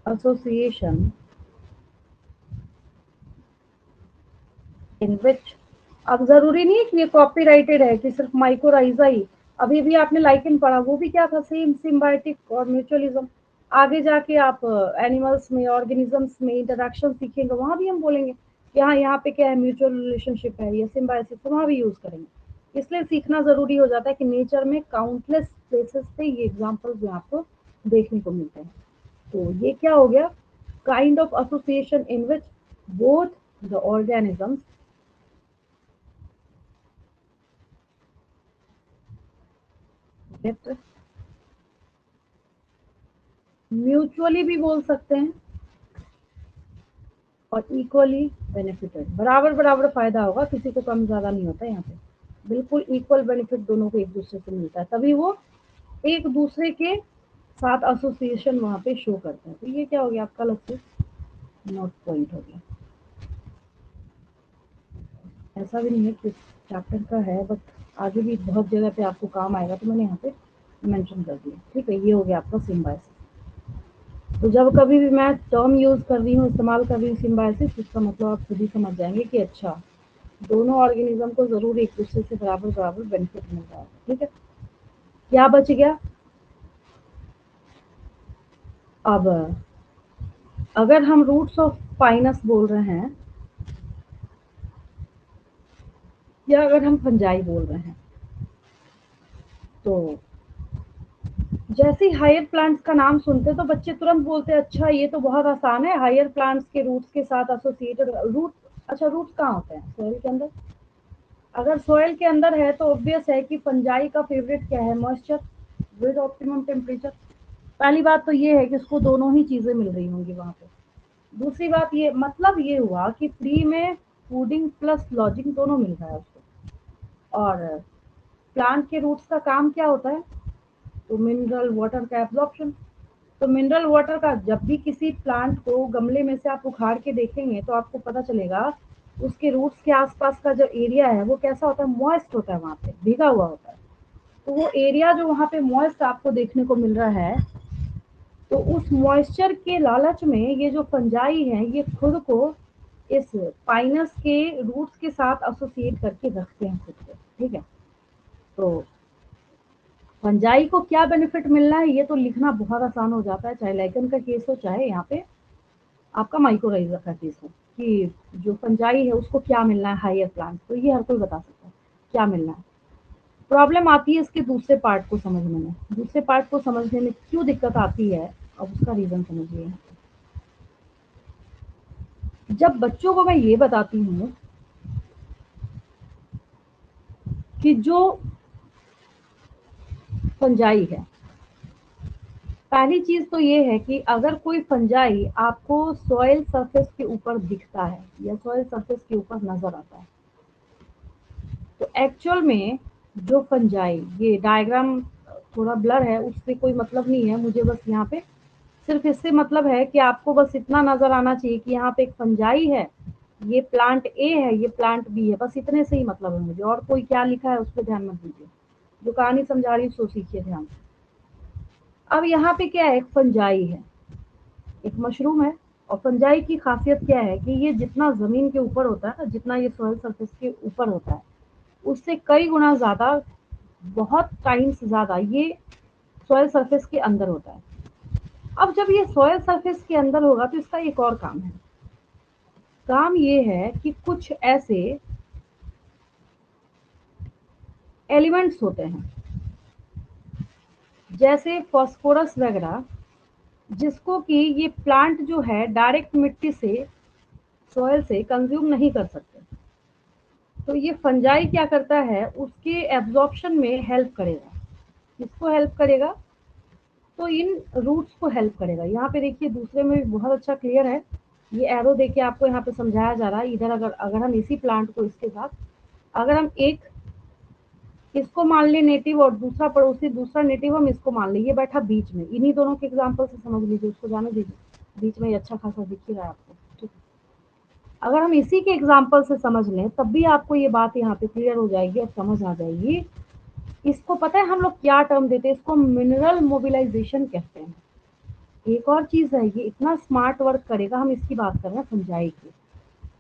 association इन विच, अब जरूरी नहीं है कि ये कॉपीराइटेड है कि सिर्फ माइकोराइजा ही। अभी भी आपने लाइकेन पढ़ा, वो भी क्या था, सेम सिम्बायोटिक और म्यूचुअलिज्म। आगे जाके आप एनिमल्स में, ऑर्गेनिजम्स में इंटरेक्शन सीखेंगे, वहां भी हम बोलेंगे कि हाँ यहाँ पे क्या है, म्यूचुअल रिलेशनशिप है या सिम्बायोसिस, तो वहां भी यूज करेंगे। इसलिए सीखना जरूरी हो जाता है कि नेचर में काउंटलेस प्लेसेस पे ये एग्जाम्पल जो आपको देखने को मिलते हैं। तो ये क्या हो गया, kind of association in which both the organisms get mutually भी बोल सकते हैं और इक्वली बेनिफिटेड, बराबर बराबर फायदा होगा, किसी को कम ज्यादा नहीं होता यहाँ पे। बिल्कुल इक्वल बेनिफिट दोनों को एक दूसरे से मिलता है, तभी वो एक दूसरे के साथ एसोसिएशन वहाँ पे शो करते हैं। तो ये क्या हो गया आपका अलग से नोट पॉइंट हो गया। ऐसा भी नहीं है कि चैप्टर का है, बट आगे भी बहुत जगह पे आपको काम आएगा, तो मैंने यहाँ पे मेंशन कर दिया। ठीक है, ये हो गया आपका सिम्बायोसिस। तो जब कभी भी मैं टर्म यूज़ कर रही हूँ, इस्तेमाल कर रही हूँ सिम्बायोसिस, इसका मतलब आप खुद ही समझ जाएंगे कि अच्छा, दोनों ऑर्गेनिज्म को ज़रूर एक दूसरे से बराबर बराबर बेनिफिट मिल रहा है। ठीक है, क्या बच गया अब? अगर हम रूट्स ऑफ पाइनस बोल रहे हैं या अगर हम फंजाई बोल रहे हैं, तो जैसे ही हायर प्लांट्स का नाम सुनते तो बच्चे तुरंत बोलते हैं अच्छा ये तो बहुत आसान है, हायर प्लांट्स के रूट्स के साथ एसोसिएटेड रूट। अच्छा, रूट्स कहाँ होते हैं? सॉइल के अंदर। अगर सॉइल के अंदर है तो ऑब्वियस है कि फंजाई का फेवरेट क्या है? Moisture with optimum temperature. पहली बात तो ये है कि उसको दोनों ही चीजें मिल रही होंगी वहां पे। दूसरी बात ये मतलब ये हुआ कि फ्री में फूडिंग प्लस लॉजिंग दोनों मिल रहा है उसको। और प्लांट के रूट्स का काम क्या होता है? तो मिनरल वाटर का एब्जॉर्प्शन। तो मिनरल वाटर का जब भी किसी प्लांट को गमले में से आप उखाड़ के देखेंगे तो आपको पता चलेगा उसके रूट्स के आसपास का जो एरिया है वो कैसा होता है? मॉइस्ट होता है, वहां पे भीगा हुआ होता है। तो वो एरिया जो वहां पे मॉइस्ट आपको देखने को मिल रहा है, तो उस मॉइस्चर के लालच में ये जो फंजाई है ये खुद को इस पाइनस के रूट्स के साथ एसोसिएट करके रखते हैं खुद को। ठीक है, तो फंजाई को क्या बेनिफिट मिलना है ये तो लिखना बहुत आसान हो जाता है, चाहे लाइकन का केस हो चाहे यहाँ पे आपका माइक्रोराइजा का केस हो, कि जो फंजाई है उसको क्या मिलना है हायर प्लांट, तो ये हर कोई बता सकता है क्या मिलना है। प्रॉब्लम आती है इसके दूसरे पार्ट को समझने में। दूसरे पार्ट को समझने में क्यों दिक्कत आती है, अब उसका रीजन समझिए। जब बच्चों को मैं ये बताती हूँ कि जो फंजाई है, पहली चीज तो ये है कि अगर कोई फंजाई आपको सॉइल सरफेस के ऊपर दिखता है या सॉइल सरफेस के ऊपर नजर आता है, तो एक्चुअल में जो फंजाई, ये डायग्राम थोड़ा ब्लर है उससे कोई मतलब नहीं है मुझे, बस यहाँ पे सिर्फ इससे मतलब है कि आपको बस इतना नजर आना चाहिए कि यहाँ पे एक फंजाई है, ये प्लांट ए है, ये प्लांट बी है, बस इतने से ही मतलब है मुझे, और कोई क्या लिखा है उस पर ध्यान मत दीजिए। जो कहानी समझा रही हूँ सो सीखिए ध्यान से। अब यहाँ पे क्या है? एक फंजाई है, एक मशरूम है। और फंजाई की खासियत क्या है कि ये जितना जमीन के ऊपर होता है ना, जितना ये सॉइल सरफेस के ऊपर होता है, उससे कई गुना ज्यादा, बहुत टाइम्स ज्यादा ये सॉइल सरफेस के अंदर होता है। अब जब ये सॉइल सरफेस के अंदर होगा तो इसका एक और काम है। काम ये है कि कुछ ऐसे एलिमेंट्स होते हैं जैसे फास्फोरस वगैरह, जिसको कि ये प्लांट जो है डायरेक्ट मिट्टी से, सॉइल से कंज्यूम नहीं कर सकते। तो ये फंजाई क्या करता है? उसके एब्जॉर्प्शन में हेल्प करेगा। किसको हेल्प करेगा? तो इन रूट्स को हेल्प करेगा। यहाँ पे देखिए दूसरे में भी बहुत अच्छा क्लियर है, ये एरो देखिए आपको यहाँ पे समझाया जा रहा है। इधर अगर अगर हम इसी प्लांट को इसके साथ, अगर हम एक इसको मान ले नेटिव और दूसरा पड़ोसी दूसरा नेटिव, हम इसको मान ले, ये बैठा बीच में, इन्हीं दोनों के एग्जाम्पल से समझ लीजिए, उसको जाने दीजिए, बीच में ये अच्छा खासा दिख ही रहा है आपको। ठीक है, अगर हम इसी के एग्जाम्पल से समझ लें तब भी आपको ये बात यहाँ पे क्लियर हो जाएगी और समझ आ जाएगी। इसको पता है हम लोग क्या टर्म देते हैं? इसको मिनरल मोबिलाइजेशन कहते हैं। एक और चीज है, ये इतना स्मार्ट वर्क करेगा, हम इसकी बात कर रहे हैं फंजाई की।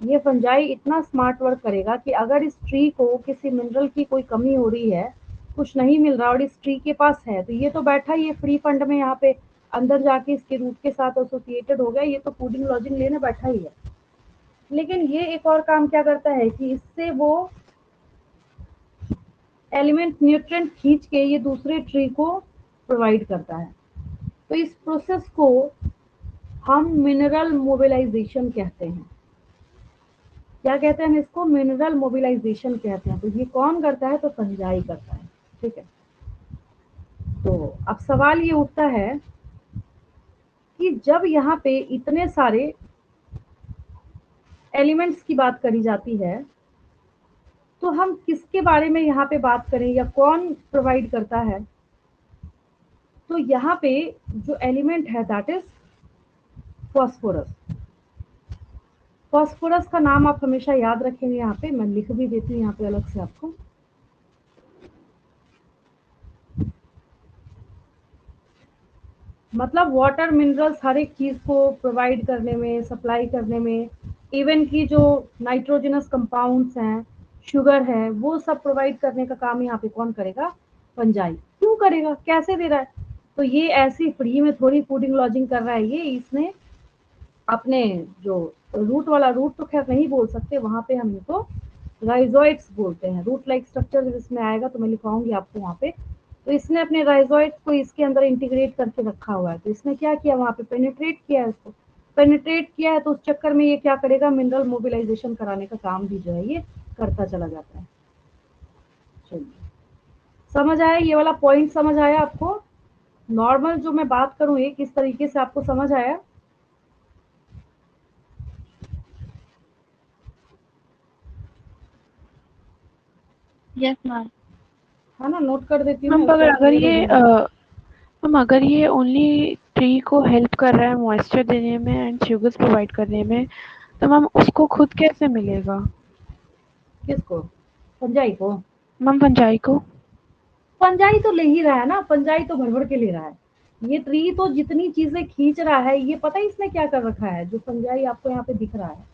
ये फंजाई इतना स्मार्ट वर्क करेगा कि अगर इस ट्री को किसी मिनरल की कोई कमी हो रही है, कुछ नहीं मिल रहा और इस ट्री के पास है, तो ये तो बैठा ये फ्री फंड में यहाँ पे अंदर जाके इसके रूट के साथ एसोसिएटेड हो गया, ये तो फूडिंग लॉजिंग लेने बैठा ही है। लेकिन ये एक और काम क्या करता है कि इससे वो एलिमेंट न्यूट्रिएंट खींच के ये दूसरे ट्री को प्रोवाइड करता है। तो इस प्रोसेस को हम मिनरल मोबिलाइजेशन कहते हैं। क्या कहते हैं? हम इसको मिनरल मोबिलाइजेशन कहते हैं। तो ये कौन करता है? तो फंजाई करता है। ठीक है, तो अब सवाल ये उठता है कि जब यहाँ पे इतने सारे एलिमेंट्स की बात करी जाती है तो हम किसके बारे में यहाँ पे बात करें या कौन प्रोवाइड करता है? तो यहाँ पे जो एलिमेंट है दैट इज फॉस्फोरस। फॉस्फोरस का नाम आप हमेशा याद रखेंगे, यहाँ पे मैं लिख भी देती हूँ यहाँ पे अलग से आपको। मतलब वाटर मिनरल्स हर एक चीज को प्रोवाइड करने में, सप्लाई करने में, इवन की जो नाइट्रोजनस कंपाउंड्स हैं, शुगर है, वो सब प्रोवाइड करने का काम यहाँ पे कौन करेगा? फंजाई। क्यों करेगा? कैसे दे रहा है? तो ये ऐसी फ्री में थोड़ी फूडिंग लॉजिंग कर रहा है, ये इसने अपने जो रूट वाला, रूट तो खैर नहीं बोल सकते वहां पे, हम इनको राइजोइड्स बोलते हैं। रूट लाइक स्ट्रक्चर जिसमें आएगा तो मैं लिखवाऊंगी आपको वहाँ पे। तो इसने अपने राइजोइड्स को इसके अंदर इंटीग्रेट करके रखा हुआ है। तो इसने क्या किया? वहाँ पे पेनिट्रेट किया है इसको। पेनिट्रेट किया है तो उस चक्कर में ये क्या करेगा? मिनरल मोबिलाइजेशन कराने का काम भी जो है ये करता चला जाता है। चलिए, समझ आया? ये वाला पॉइंट समझ आया आपको? नॉर्मल जो मैं बात करूँ ये किस तरीके से आपको समझ आया? Yes ma'am. है ना? नोट कर देती हूँ मैं मैम उसके अगर बाद अगर क्लियर हो ये जाएगा। मैम अगर ये ओनली ट्री को हेल्प कर रहा है मॉइस्चर देने में एंड शुगर्स प्रोवाइड करने में, तो मैम उसको खुद कैसे मिलेगा? किसको? फंजाई को? मैम फंजाई को? फंजाई तो ले ही रहा है ना, फंजाई तो भर भर के ले रहा है। ये ट्री तो जितनी चीजें खींच रहा है, ये पता है इसने क्या कर रखा है? जो फंजाई आपको यहाँ पे दिख रहा है,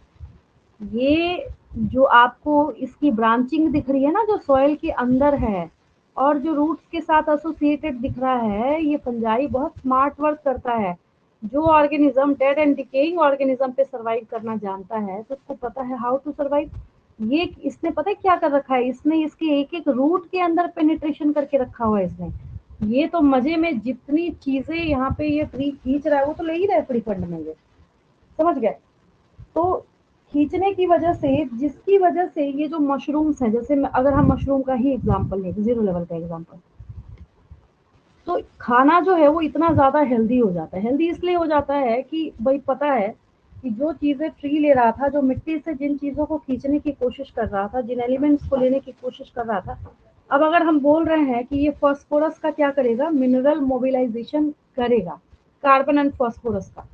ये जो आपको इसकी ब्रांचिंग दिख रही है ना, जो सॉइल के अंदर है और जो रूट्स के साथ एसोसिएटेड दिख रहा है, ये फंजाई बहुत स्मार्ट वर्क करता है। जो organism dead and decaying organism पे सरवाइव करना जानता है, तो उसको पता है हाउ टू सरवाइव। ये इसने पता है क्या कर रखा है? इसने इसके एक एक रूट के अंदर पेनिट्रेशन करके रखा हुआ है इसने। ये तो मजे में जितनी चीजें यहाँ पे ये ट्री खींच रहा है, वो तो ले ही रहा है फ्री फंड में ये। समझ गए? तो खींचने की वजह से, जिसकी वजह से ये जो मशरूम्स हैं, जैसे अगर हम मशरूम का ही एग्जांपल लें, जीरो लेवल का एग्जांपल, तो खाना जो है वो इतना ज़्यादा हेल्दी हो जाता है। हेल्दी इसलिए हो जाता है कि भाई पता है कि जो चीज़ें ट्री ले रहा था, जो मिट्टी से जिन चीज़ों को खींचने की कोशिश कर रहा था, जिन एलिमेंट्स को लेने की कोशिश कर रहा था, अब अगर हम बोल रहे हैं कि ये फॉस्फोरस का क्या करेगा? मिनरल मोबिलाइजेशन करेगा, कार्बन एंड फॉस्फोरस का।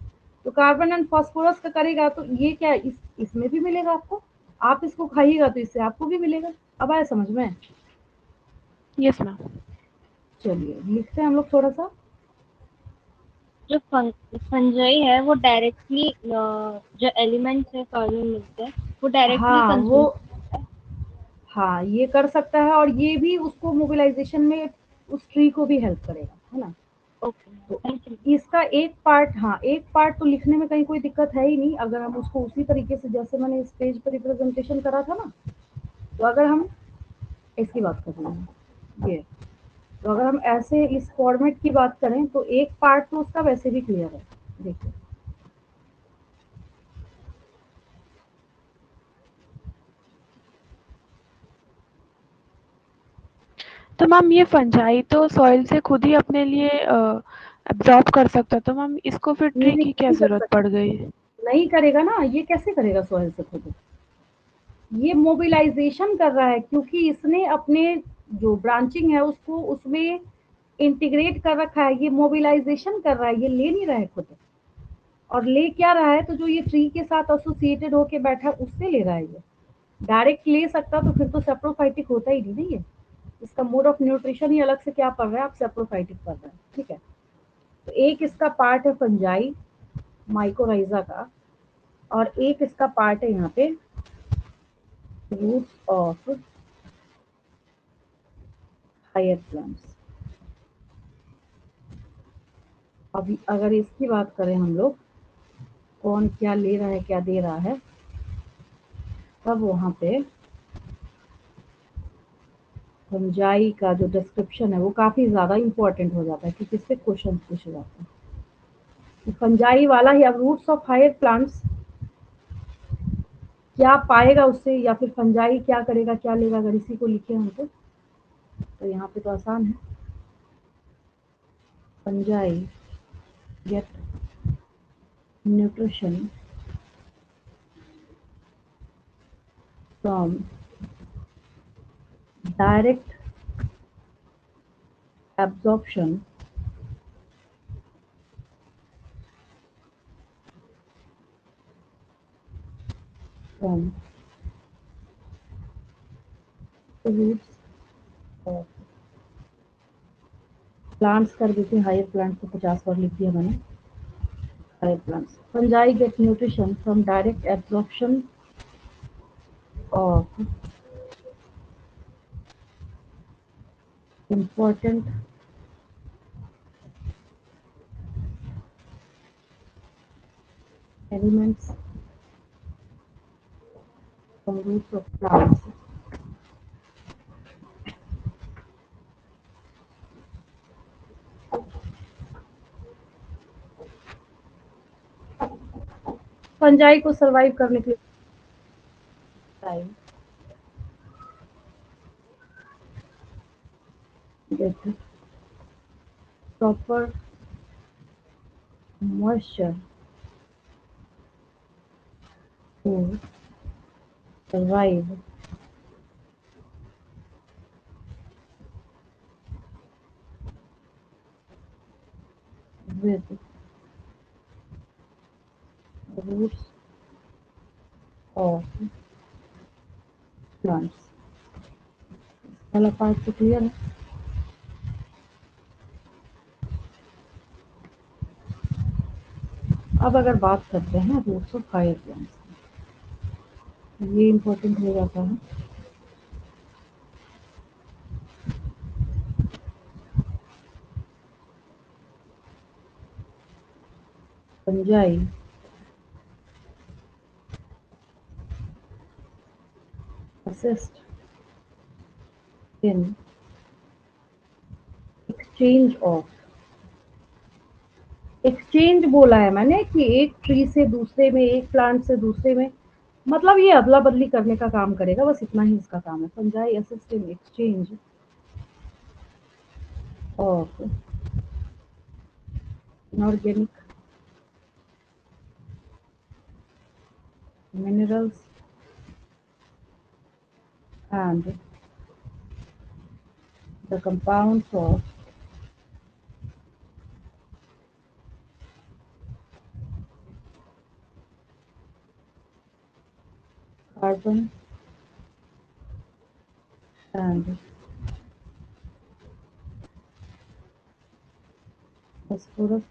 तो कार्बन एंड फॉस्फोरस का करेगा तो ये क्या इसमें भी मिलेगा आपको। आप इसको खाइएगा तो इससे आपको भी मिलेगा। अब आया समझ में? Yes ma'am. चलिए लिखते हैं हम लोग थोड़ा सा। जो फंजाई है वो डायरेक्टली जो एलिमेंट्स है सॉइल में मिलते हैं वो डायरेक्टली हाँ वो, कंज्यूम करता है। हाँ ये कर सकता है, और ये भी उसको मोबिलाइजेशन में उस ट्री को भी हेल्प करेगा, है ना? ओके तो थैंक यू। इसका एक पार्ट, हाँ एक पार्ट तो लिखने में कहीं कोई दिक्कत है ही नहीं, अगर हम उसको उसी तरीके से जैसे मैंने इस पेज पर रिप्रेजेंटेशन करा था ना, तो अगर हम इसकी बात कर रहे हैं ये, तो अगर हम ऐसे इस फॉर्मेट की बात करें तो एक पार्ट तो उसका वैसे भी क्लियर है। देखिए, तो मैम ये फंजाई तो सॉइल से खुद ही अपने लिए एब्जॉर्ब कर सकता, तो मैम इसको फिर नहीं ट्री नहीं की क्या नहीं कर जरूरत सकता, पड़ गई? नहीं करेगा ना, ये कैसे करेगा सॉइल से खुद? ये मोबिलाइजेशन कर रहा है क्योंकि इसने अपने जो ब्रांचिंग है उसको उसमें इंटीग्रेट कर रखा है। ये मोबिलाइजेशन कर रहा है, ये ले नहीं रहा है खुद। और ले क्या रहा है? तो जो ये ट्री के साथ एसोसिएटेड होके बैठा है उससे ले रहा है। ये डायरेक्ट ले सकता तो फिर तो सेप्रोफाइटिक होता ही नहीं है। इसका मोड ऑफ न्यूट्रिशन ही अलग से क्या पड़ रहा है, आप सेप्रोफाइटिक पढ़ रहे हैं, ठीक है? तो एक इसका पार्ट है फंजाई माइकोराइजा का, और एक इसका पार्ट है यहाँ पे रूट्स ऑफ हायर प्लांट्स। अभी अगर इसकी बात करें हम लोग, कौन क्या ले रहा है, क्या दे रहा है, तब वहाँ पे फंजाई का जो डिस्क्रिप्शन है वो काफ़ी ज़्यादा इम्पोर्टेंट हो जाता है, क्योंकि इससे क्वेश्चन पूछे जाते हैं कि फंजाई वाला ही। अब रूट्स ऑफ हायर प्लांट्स क्या पाएगा उससे, या फिर फंजाई क्या करेगा, क्या लेगा? अगर इसी को लिखे हम तो यहाँ पे तो आसान है। Fungi get nutrition from direct absorption from the roots of plants कर देते हैं, हायर प्लांट्स को 50 बार लिख दिया मैंने, higher plants. Fungi get nutrition from direct absorption of important elements from roots of plants. Fungi को सरवाइव करने के लिए get proper moisture to survive with the roots of plants. वाला पार्ट तो क्लियर है. अब अगर बात करते हैं रूट्स ऑफ हायर प्लांट्स, ये इम्पोर्टेंट हो जाता है. Fungi assist in exchange of, exchange बोला है मैंने कि एक ट्री से दूसरे में, एक प्लांट से दूसरे में, मतलब ये अदला बदली करने का काम करेगा, बस इतना ही इसका काम है. Fungi assist in exchange of inorganic minerals and the compounds of carbon and phosphorus.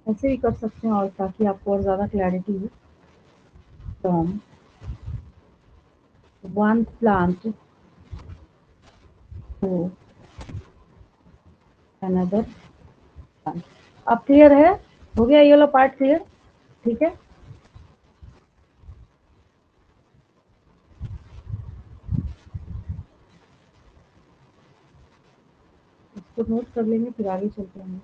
ऐसे भी कर सकते हैं और ताकि आपको और ज़्यादा क्लैरिटी हो. From one plant to another plant. अब क्लियर है, हो गया ये वाला पार्ट क्लियर? ठीक है. इसको नोट कर लेंगे, फिर आगे चलते हैं.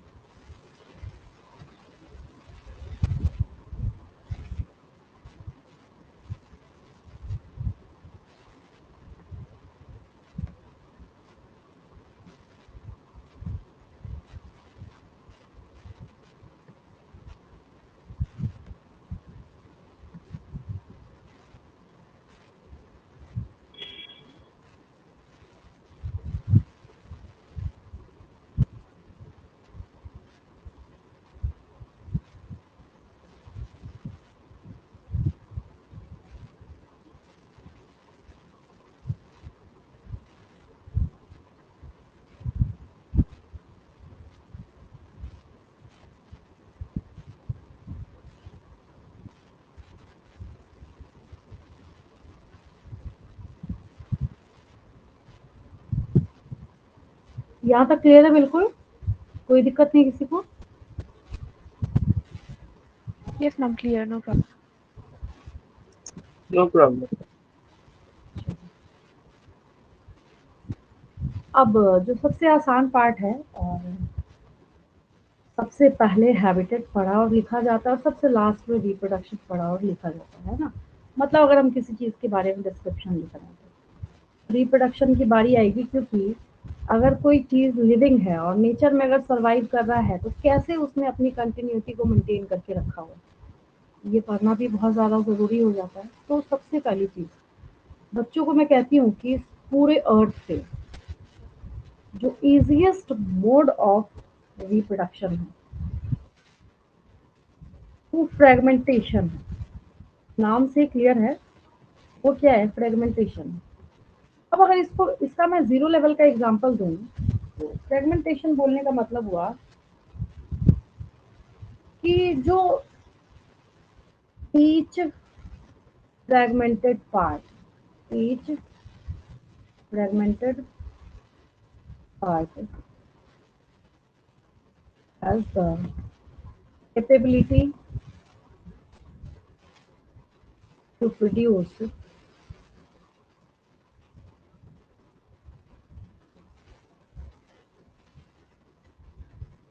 यहाँ तक क्लियर है बिल्कुल? कोई दिक्कत नहीं किसी को? Yes, ma'am, clear, no problem. No problem. अब जो सबसे आसान पार्ट है और सबसे पहले हैबिटेट पढ़ा और लिखा जाता है और सबसे लास्ट में रिप्रोडक्शन पढ़ा और लिखा जाता है ना. मतलब अगर हम किसी चीज़ के बारे में डिस्क्रिप्शन लिख रहे हैं तो रिप्रोडक्शन की बारी आएगी, क्योंकि अगर कोई चीज़ लिविंग है और नेचर में अगर सर्वाइव कर रहा है तो कैसे उसने अपनी कंटिन्यूटी को मेंटेन करके रखा हो, ये पढ़ना भी बहुत ज़्यादा ज़रूरी हो जाता है। तो सबसे पहली चीज़ बच्चों को मैं कहती हूँ कि इस पूरे अर्थ पे जो इजीएस्ट मोड ऑफ रिप्रोडक्शन है वो फ्रेगमेंटेशन है। नाम से क्लियर है वो क्या है, फ्रेगमेंटेशन। अब अगर इसका मैं जीरो लेवल का एग्जांपल दूं तो फ्रेगमेंटेशन बोलने का मतलब हुआ कि जो each fragmented part, each fragmented part has the capability to produce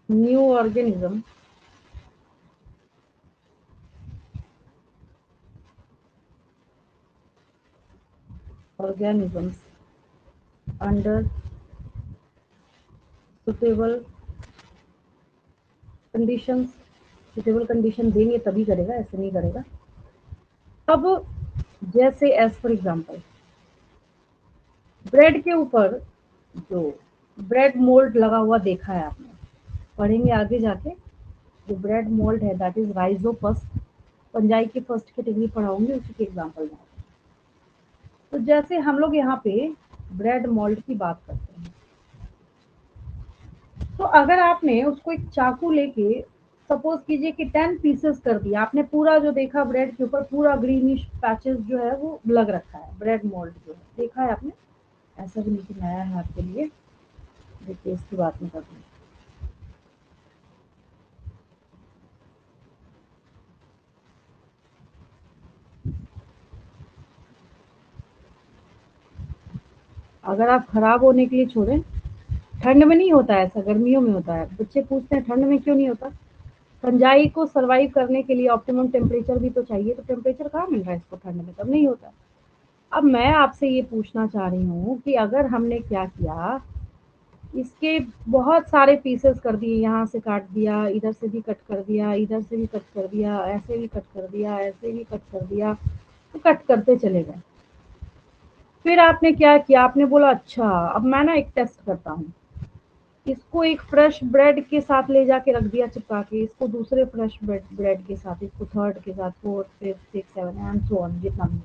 new organisms under suitable conditions. Suitable condition देंगे तभी करेगा, ऐसे नहीं करेगा। अब जैसे एज फॉर एग्जांपल ब्रेड के ऊपर जो ब्रेड मोल्ड लगा हुआ देखा है आपने, पढ़ेंगे आगे जाके। जो ब्रेड मोल्ड है दैट इज राइजोपस, पंजाई की फर्स्ट कैटेगरी पढ़ाऊंगी, उसी के एग्जाम्पल में। तो जैसे हम लोग यहाँ पे ब्रेड मोल्ड की बात करते हैं, तो अगर आपने उसको एक चाकू लेके सपोज कीजिए कि 10 पीसेस कर दिया आपने, पूरा जो देखा ब्रेड के ऊपर पूरा ग्रीनिश पैचेस जो है वो लग रखा है, ब्रेड मोल्ड जो है देखा है आपने, ऐसा भी लेकिन आया है आपके लिए। देखिए इसकी बात नहीं करते। अगर आप खराब होने के लिए छोड़ें, ठंड में नहीं होता है ऐसा, गर्मियों में होता है। बच्चे पूछते हैं ठंड में क्यों नहीं होता। फंजाई को सरवाइव करने के लिए ऑप्टिमम टेम्परेचर भी तो चाहिए, तो टेम्परेचर कहाँ मिल रहा है इसको ठंड में, तब नहीं होता। अब मैं आपसे ये पूछना चाह रही हूँ कि अगर हमने क्या किया, इसके बहुत सारे पीसेस कर दिए, यहाँ से काट दिया, इधर से भी कट कर दिया, इधर से भी कट कर दिया, ऐसे भी कट कर दिया, ऐसे भी कट कर दिया, तो कट करते चले गए। फिर आपने क्या किया, आपने बोला अच्छा अब मैं ना एक टेस्ट करता हूँ, इसको एक फ्रेश ब्रेड के साथ ले जाके रख दिया चिपका के, इसको दूसरे फ्रेश ब्रेड के साथ, इसको थर्ड के साथ, fourth fifth six seven and so on, जितना भी।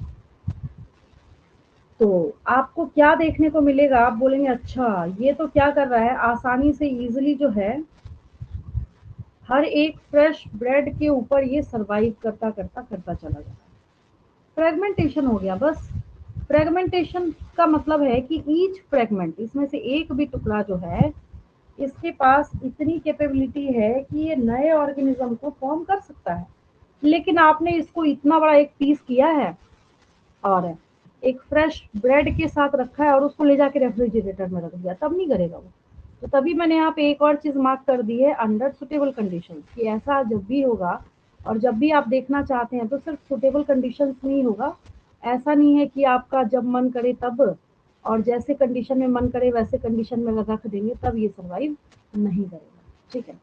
तो आपको क्या देखने को मिलेगा, आप बोलेंगे अच्छा ये तो क्या कर रहा है, आसानी से इजीली जो है हर एक फ्रेश ब्रेड के ऊपर ये सरवाइव करता करता करता चला जाता है। फ्रेगमेंटेशन हो गया बस। फ्रेगमेंटेशन का मतलब है कि ईच फ्रेगमेंट, इसमें से एक भी टुकड़ा जो है, इसके पास इतनी कैपेबिलिटी है कि ये नए ऑर्गेनिज्म को फॉर्म कर सकता है। लेकिन आपने इसको इतना बड़ा एक पीस किया है और एक फ्रेश ब्रेड के साथ रखा है और उसको ले जाके रेफ्रिजरेटर में रख दिया, तब नहीं करेगा वो। तो तभी मैंने यहाँ पे एक और चीज मार्क कर दी है, अंडर सुटेबल कंडीशन, कि ऐसा जब भी होगा और जब भी आप देखना चाहते हैं तो सिर्फ सुटेबल कंडीशंस में ही होगा। ऐसा नहीं है कि आपका जब मन करे तब और जैसे कंडीशन में मन करे वैसे कंडीशन में रख देंगे तब ये सर्वाइव नहीं करेगा। ठीक है,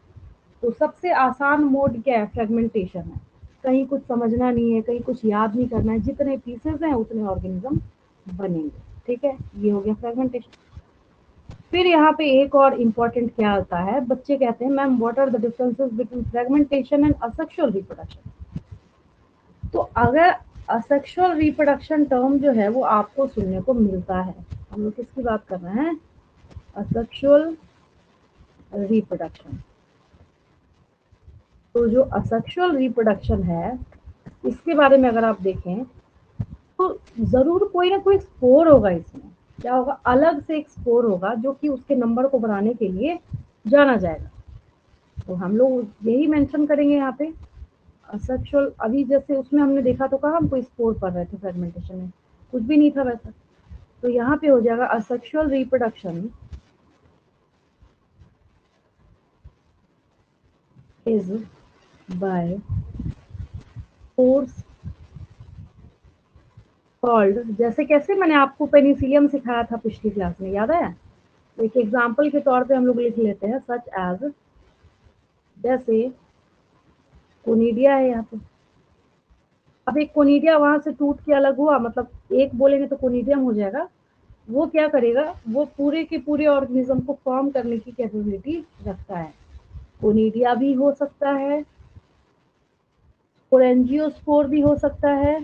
तो सबसे आसान मोड क्या है, फ्रेगमेंटेशन है। कहीं कुछ समझना नहीं है, कहीं कुछ याद नहीं करना है, जितने पीसेस हैं उतने ऑर्गेनिज्म बनेंगे। ठीक है, ये हो गया फ्रेगमेंटेशन। फिर यहाँ पे एक और इम्पोर्टेंट क्या आता है, बच्चे कहते हैं ma'am what are the differences between fragmentation and asexual reproduction. तो अगर असेक्सुअल रिप्रोडक्शन टर्म जो है वो आपको सुनने को मिलता है, हम लोग किसकी बात कर रहे हैं, असेक्सुअल रिप्रोडक्शन। तो जो असेक्सुअल रिप्रोडक्शन है इसके बारे में अगर आप देखें तो जरूर कोई ना कोई स्पोर होगा इसमें। क्या होगा, अलग से एक स्पोर होगा जो कि उसके नंबर को बढ़ाने के लिए जाना जाएगा। तो हम लोग यही मेंशन करेंगे यहाँ पे असेक्सुअल। अभी जैसे उसमें हमने देखा तो कहा हम कोई स्पोर पढ़ रहे थे, फ्रेगमेंटेशन में कुछ भी नहीं था वैसा। तो यहाँ पे हो जाएगा asexual reproduction is by force called, जैसे कैसे मैंने आपको पेनिसिलियम सिखाया था पिछली क्लास में, याद है, एक एग्जाम्पल के तौर पे हम लोग लिख लेते हैं सच एज, जैसे कोनिडिया है यहाँ पे। अब एक कोनिडिया वहां से टूट के अलग हुआ, मतलब एक बोलेंगे तो कोनिडियम हो जाएगा। वो क्या करेगा, वो पूरे के पूरे ऑर्गेनिज्म को फॉर्म करने की कैपेबिलिटी रखता है। कोनिडिया भी हो सकता है, स्पोरेंजियोस्पोर भी हो सकता है।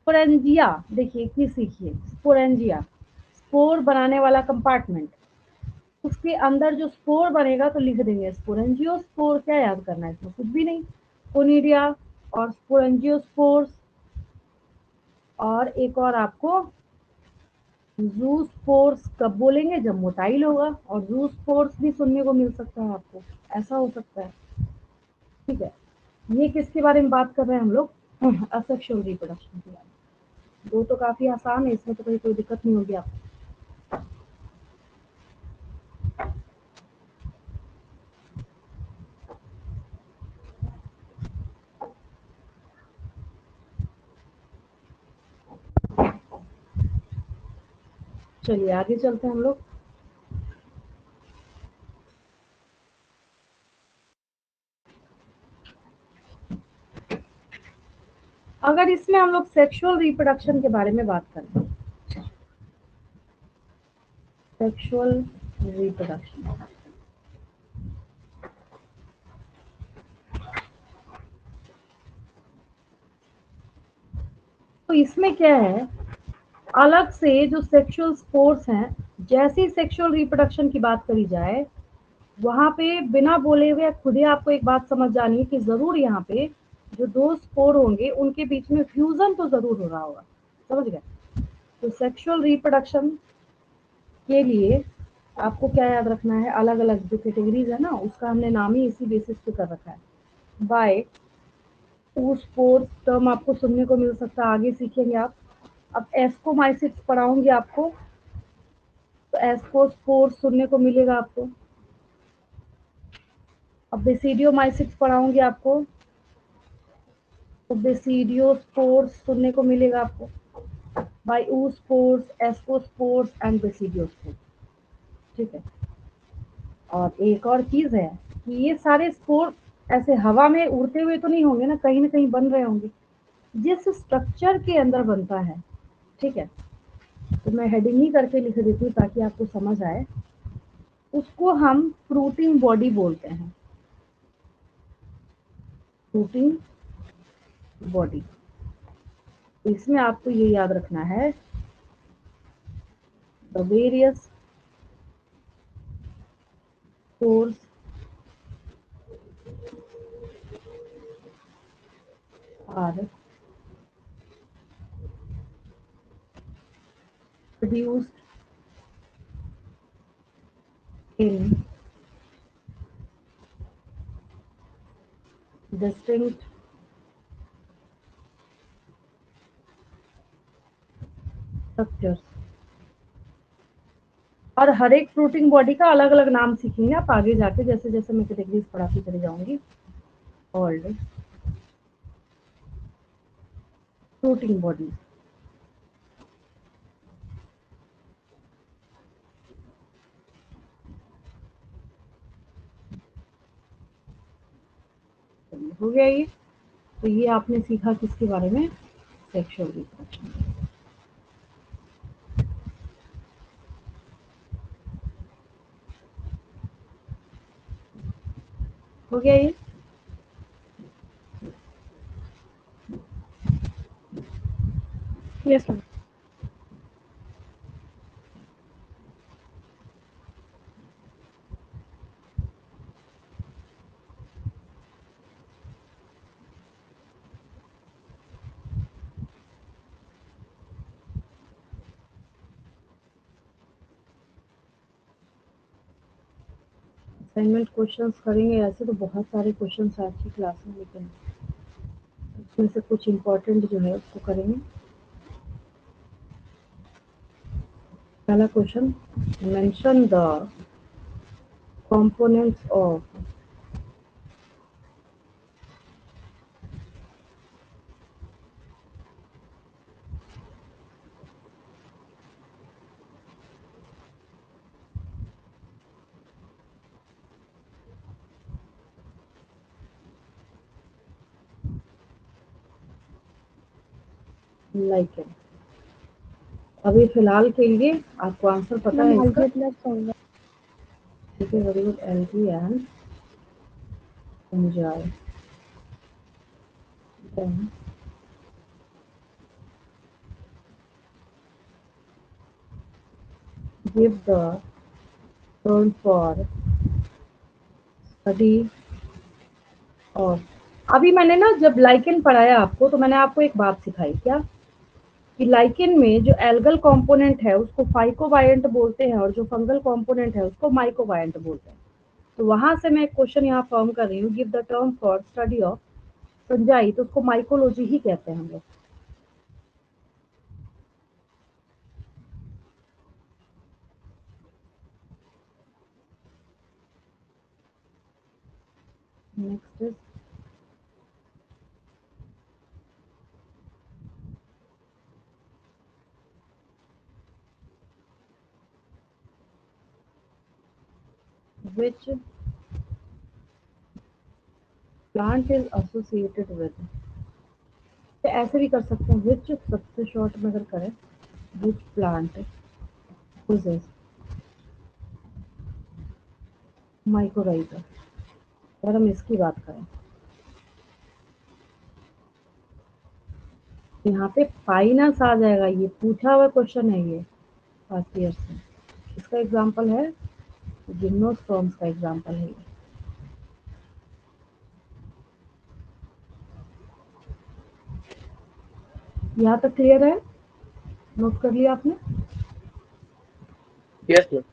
स्पोरेंजिया, देखिए की सीखिए, स्पोरेंजिया स्पोर बनाने वाला कंपार्टमेंट, उसके अंदर जो स्पोर बनेगा तो लिख देंगे स्पोरेंजियोस्पोर। क्या याद करना है इसमें, कुछ भी नहीं। कोनिडिया और स्पोरेंजियोस्पोर्स, और एक और आपको जूस्पोर्स कब बोलेंगे, जब मोटाइल होगा, और जूस्पोर्स भी सुनने को मिल सकता है आपको, ऐसा हो सकता है। ठीक है, ये किसके बारे में बात कर रहे हैं हम लोग, असेक्सुअल रिप्रोडक्शन के बारे में। दो तो काफी आसान है, इसमें तो कोई दिक्कत नहीं होगी आपको। चलिए आगे चलते हैं हम लोग। अगर इसमें हम लोग सेक्सुअल रिप्रोडक्शन के बारे में बात करें, सेक्सुअल रिप्रोडक्शन, तो इसमें क्या है, अलग से जो सेक्सुअल स्पोर्स हैं, जैसी सेक्सुअल रिप्रोडक्शन की बात करी जाए, वहां पे बिना बोले हुए खुद ही आपको एक बात समझ जानी है कि जरूर यहाँ पे जो दो स्पोर होंगे उनके बीच में फ्यूजन तो जरूर हो रहा होगा। समझ गए? तो सेक्सुअल रिप्रोडक्शन के लिए आपको क्या याद रखना है, अलग अलग जो कैटेगरीज है ना, उसका हमने नाम ही इसी बेसिस पे कर रखा है। बाय स्पोर्स टर्म आपको सुनने को मिल सकता है, आगे सीखेंगे आप। अब एस्कोमाइसिट्स पढ़ाऊंगी आपको, तो एस्कोस्पोर्स सुनने को मिलेगा आपको। अब बेसिडियोमाइसिट्स पढ़ाऊंगी आपको, तो बेसिडियोस्पोर्स सुनने को मिलेगा आपको। बायोस्पोर्स, एस्कोस्पोर्स एंड बेसिडियोस्पोर्स। ठीक है, और एक और चीज है कि ये सारे स्पोर ऐसे हवा में उड़ते हुए तो नहीं होंगे ना कहीं बन रहे होंगे। जिस स्ट्रक्चर के अंदर बनता है, ठीक है, तो मैं हेडिंग ही करके लिख देती हूँ ताकि आपको समझ आए, उसको हम फ्रूटिंग बॉडी बोलते हैं। फ्रूटिंग बॉडी, इसमें आपको ये याद रखना है, the various spores are produced in distinct structures। और हर एक फ्रूटिंग बॉडी का अलग अलग नाम सीखेंगे आप आगे जाके, जैसे जैसे मैं कैटेगरीज पढ़ाती चली जाऊंगी। ऑल्ड फ्रूटिंग बॉडी, हो गया ये। तो ये आपने सीखा किसके बारे में, सेक्सुअल रिप्रोडक्शन। हो गया ये। Yes ma'am. असाइनमेंट क्वेश्चंस करेंगे, ऐसे तो बहुत सारे क्वेश्चंस आज की क्लास में, लेकिन उसमें से कुछ इम्पोर्टेंट जो है उसको करेंगे। पहला question, mention the components of lichen. अभी फिलहाल के लिए आपको आंसर पता है इसका? ठीक है, very good. Algae and fungi. Then give the term for study of। अभी मैंने ना जब लाइकेन पढ़ाया आपको तो मैंने आपको एक बात सिखाई, क्या कि लाइकेन में जो एल्गल कंपोनेंट है उसको फाइकोबायंट बोलते हैं और जो फंगल कंपोनेंट है उसको माइकोबायंट बोलते हैं। तो वहां से मैं एक क्वेश्चन यहाँ फॉर्म कर रही हूँ, give the term for study of fungi, तो उसको माइकोलॉजी ही कहते हैं हम लोग। Next is which plant is associated with। तो ऐसे भी कर सकते हैं, which सबसे शॉर्ट में अगर करें, which plant possess mycorrhiza। अगर हम इसकी बात करें, यहाँ पे फाइनस आ जाएगा, ये पूछा हुआ क्वेश्चन है ये फर्स्ट ईयर से। इसका एग्जांपल है जिम्नोस्पर्म्स का एग्जांपल है ये। यहाँ तक क्लियर है? नोट कर लिया आपने? Yes ma'am.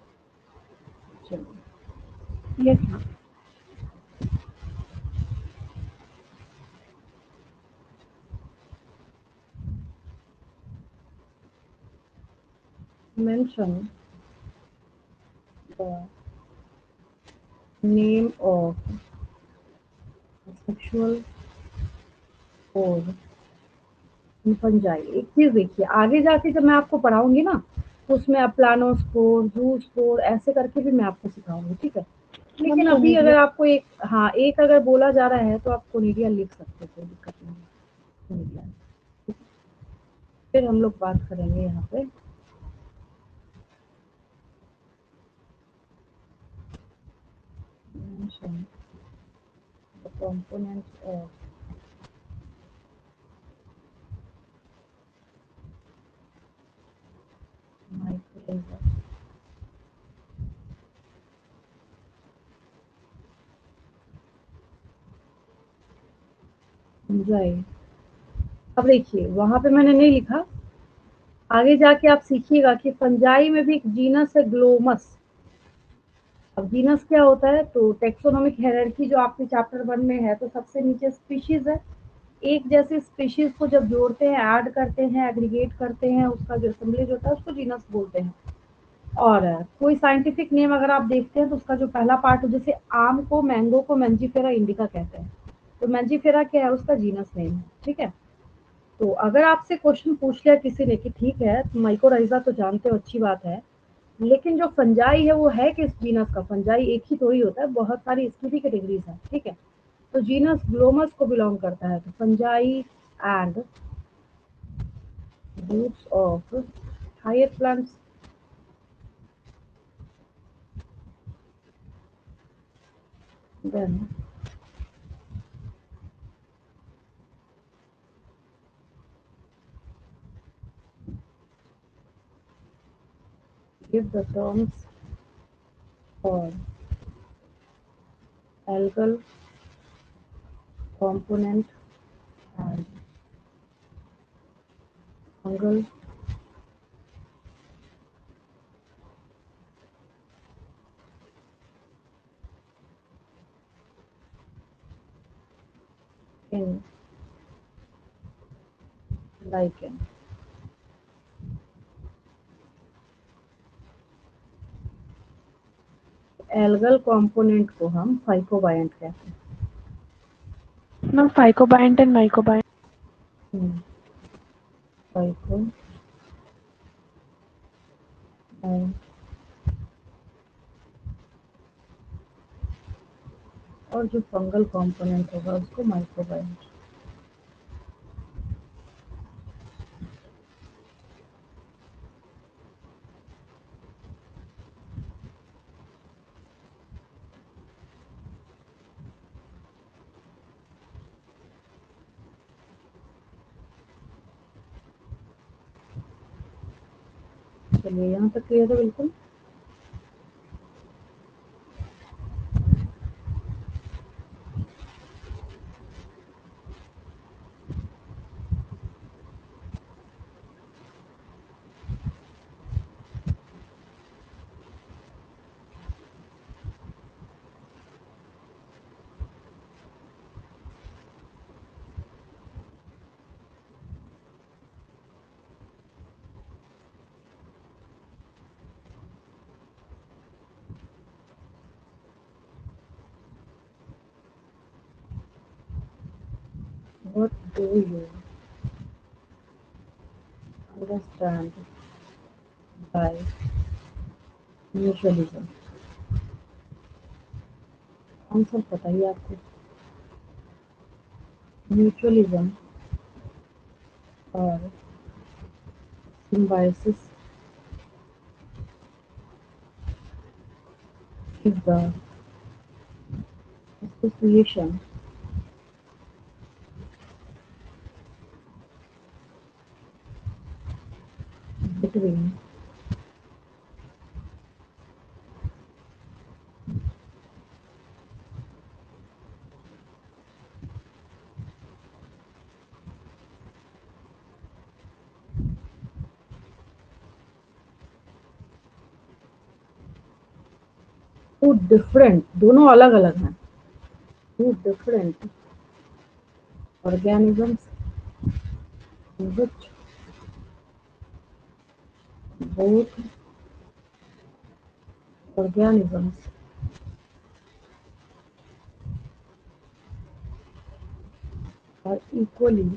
चलिए, yes ma'am. mention the name of sexual और फंजाई। एक चीज देखिए, आगे जाके जब मैं आपको पढ़ाऊंगी ना तो उसमें अब प्लानोस्पोर, जूस्पोर ऐसे करके भी मैं आपको सिखाऊंगी, ठीक है? लेकिन अभी अगर आपको एक अगर बोला जा रहा है तो आप कोनिडिया लिख सकते हो, कोई दिक्कत नहीं है। कोनिडिया। फिर हम लोग बात करेंगे यहाँ पे mention the components of mycorrhiza। Fungi. अब देखिए वहां पे मैंने नहीं लिखा, आगे जाके आप सीखिएगा कि फंजाई में भी एक जीनस है ग्लोमस। अब जीनस क्या होता है, तो टेक्सोनोमिक हायरार्की जो आपके चैप्टर 1 में है, तो सबसे नीचे स्पीशीज है। एक जैसे स्पीशीज को जब जोड़ते हैं, ऐड करते हैं, एग्रीगेट करते हैं, उसका जो असेंबलेज होता है उसको जीनस बोलते हैं। और कोई साइंटिफिक नेम अगर आप देखते हैं तो उसका जो पहला पार्ट है, जैसे आम को, मैंगो को मैंजीफेरा इंडिका कहते हैं, तो मैंजीफेरा क्या है, उसका जीनस नेम है, ठीक है? तो अगर आपसे क्वेश्चन पूछ लिया किसी ने कि ठीक है माइकोराइजा तो जानते हो, अच्छी बात है, लेकिन जो फंजाई है वो है किस जीनस का? फंजाई एक ही थोड़ी होता है, बहुत सारी इसकी भी कैटेगरीज है, ठीक है? तो जीनस ग्लोमस को बिलोंग करता है। तो fungi and groups of higher plants. Then give the terms for algal component and fungal in lichen। Algal component को हम फाइकोबायंट कहते हैं। Ma'am phycobiont and mycobiont. Phyco और जो फंगल कंपोनेंट होगा उसको माइक्रोबायंट। चलिए यहाँ तक क्लियर है बिल्कुल। What do you understand by mutualism? Answer बताइए आपको। म्यूचुअलिज्म और symbiosis is the association between two different, दोनों अलग अलग हैं, two different organisms in which both organisms are equally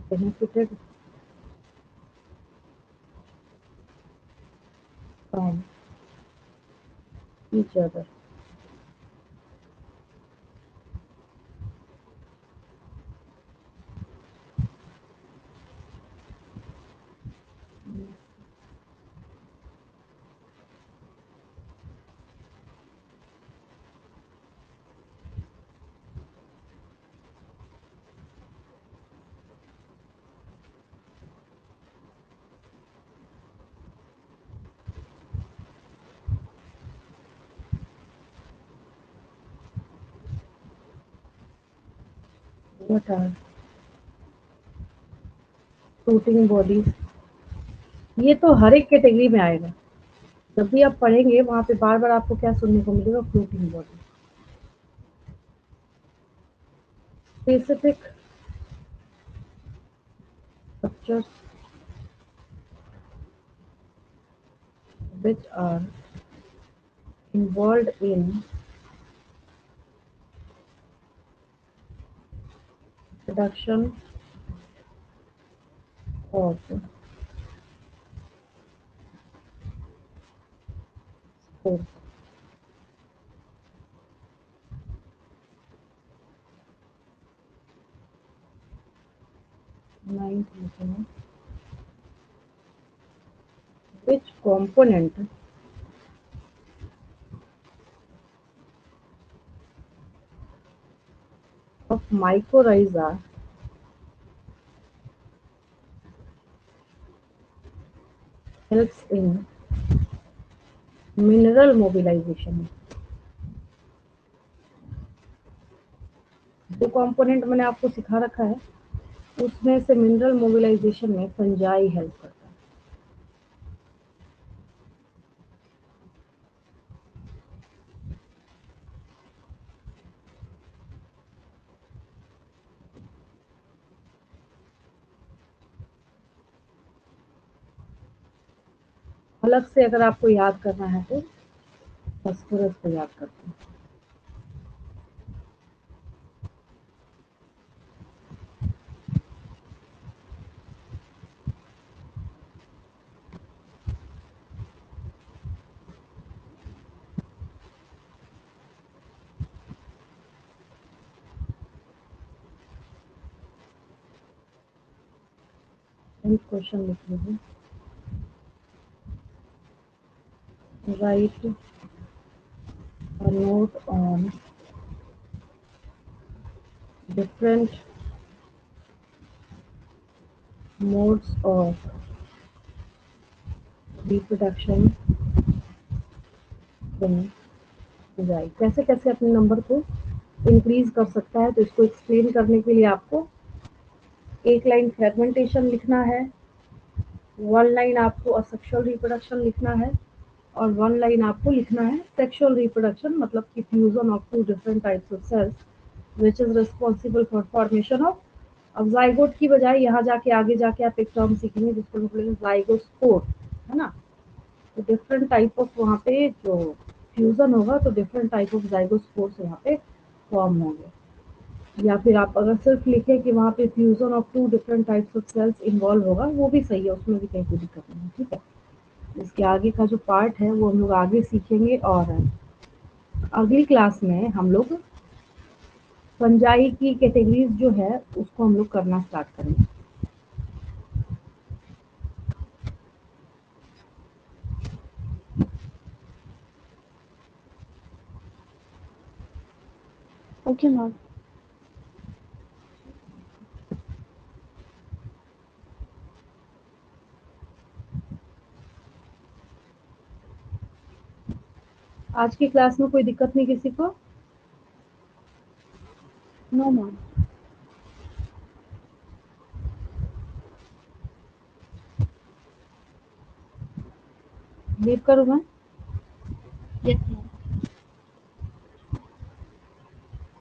benefited from each other. What are floating bodies? ये तो हर एक कैटेगरी में आएगा। जब भी आप पढ़ेंगे वहां पे बार बार आपको क्या सुनने को मिलेगा? Floating body. Specific structures which are involved in production of spores. Ninth lesson. Which component of mycorrhiza helps in mineral mobilization? जो कंपोनेंट मैंने आपको सिखा रखा है उसमें से मिनरल मोबिलाइजेशन में फंजाई हेल्प करता है। अलग से अगर आपको याद करना है तो फास्फोरस को याद करते हैं। क्वेश्चन लिख लीजिए। Right a note on different modes of reproduction in fungi, कैसे कैसे अपने नंबर को इंक्रीज कर सकता है। तो इसको एक्सप्लेन करने के लिए आपको एक लाइन फ्रेगमेंटेशन लिखना है, वन लाइन आपको असेक्सुअल रिप्रोडक्शन लिखना है, और वन लाइन आपको लिखना है सेक्सुअल रिप्रोडक्शन, मतलब कि fusion of two different types of cells which is responsible for formation of. अब जाइगोट की बजाय यहाँ जाके आगे जाके आप एक टर्म सीखेंगे जिसको हम बोलेंगे जाइगोस्पोर, है ना। तो डिफरेंट टाइप ऑफ वहाँ पे जो फ्यूजन होगा तो डिफरेंट टाइप ऑफ जाइगोस्पोर्स यहाँ पे फॉर्म होंगे। या फिर आप अगर सिर्फ लिखें कि वहाँ पे fusion of two different types of cells involve होगा, वो भी सही है, उसमें भी कहीं कोई दिक्कत नहीं है, ठीक है। इसके आगे का जो पार्ट है वो हम लोग आगे सीखेंगे, और अगली क्लास में हम लोग फंजाई की कैटेगरीज जो है उसको हम लोग करना स्टार्ट करेंगे। Okay ma'am. आज की क्लास में कोई दिक्कत नहीं किसी को? No ma'am. लीव करूँ मैं? Yes ma'am.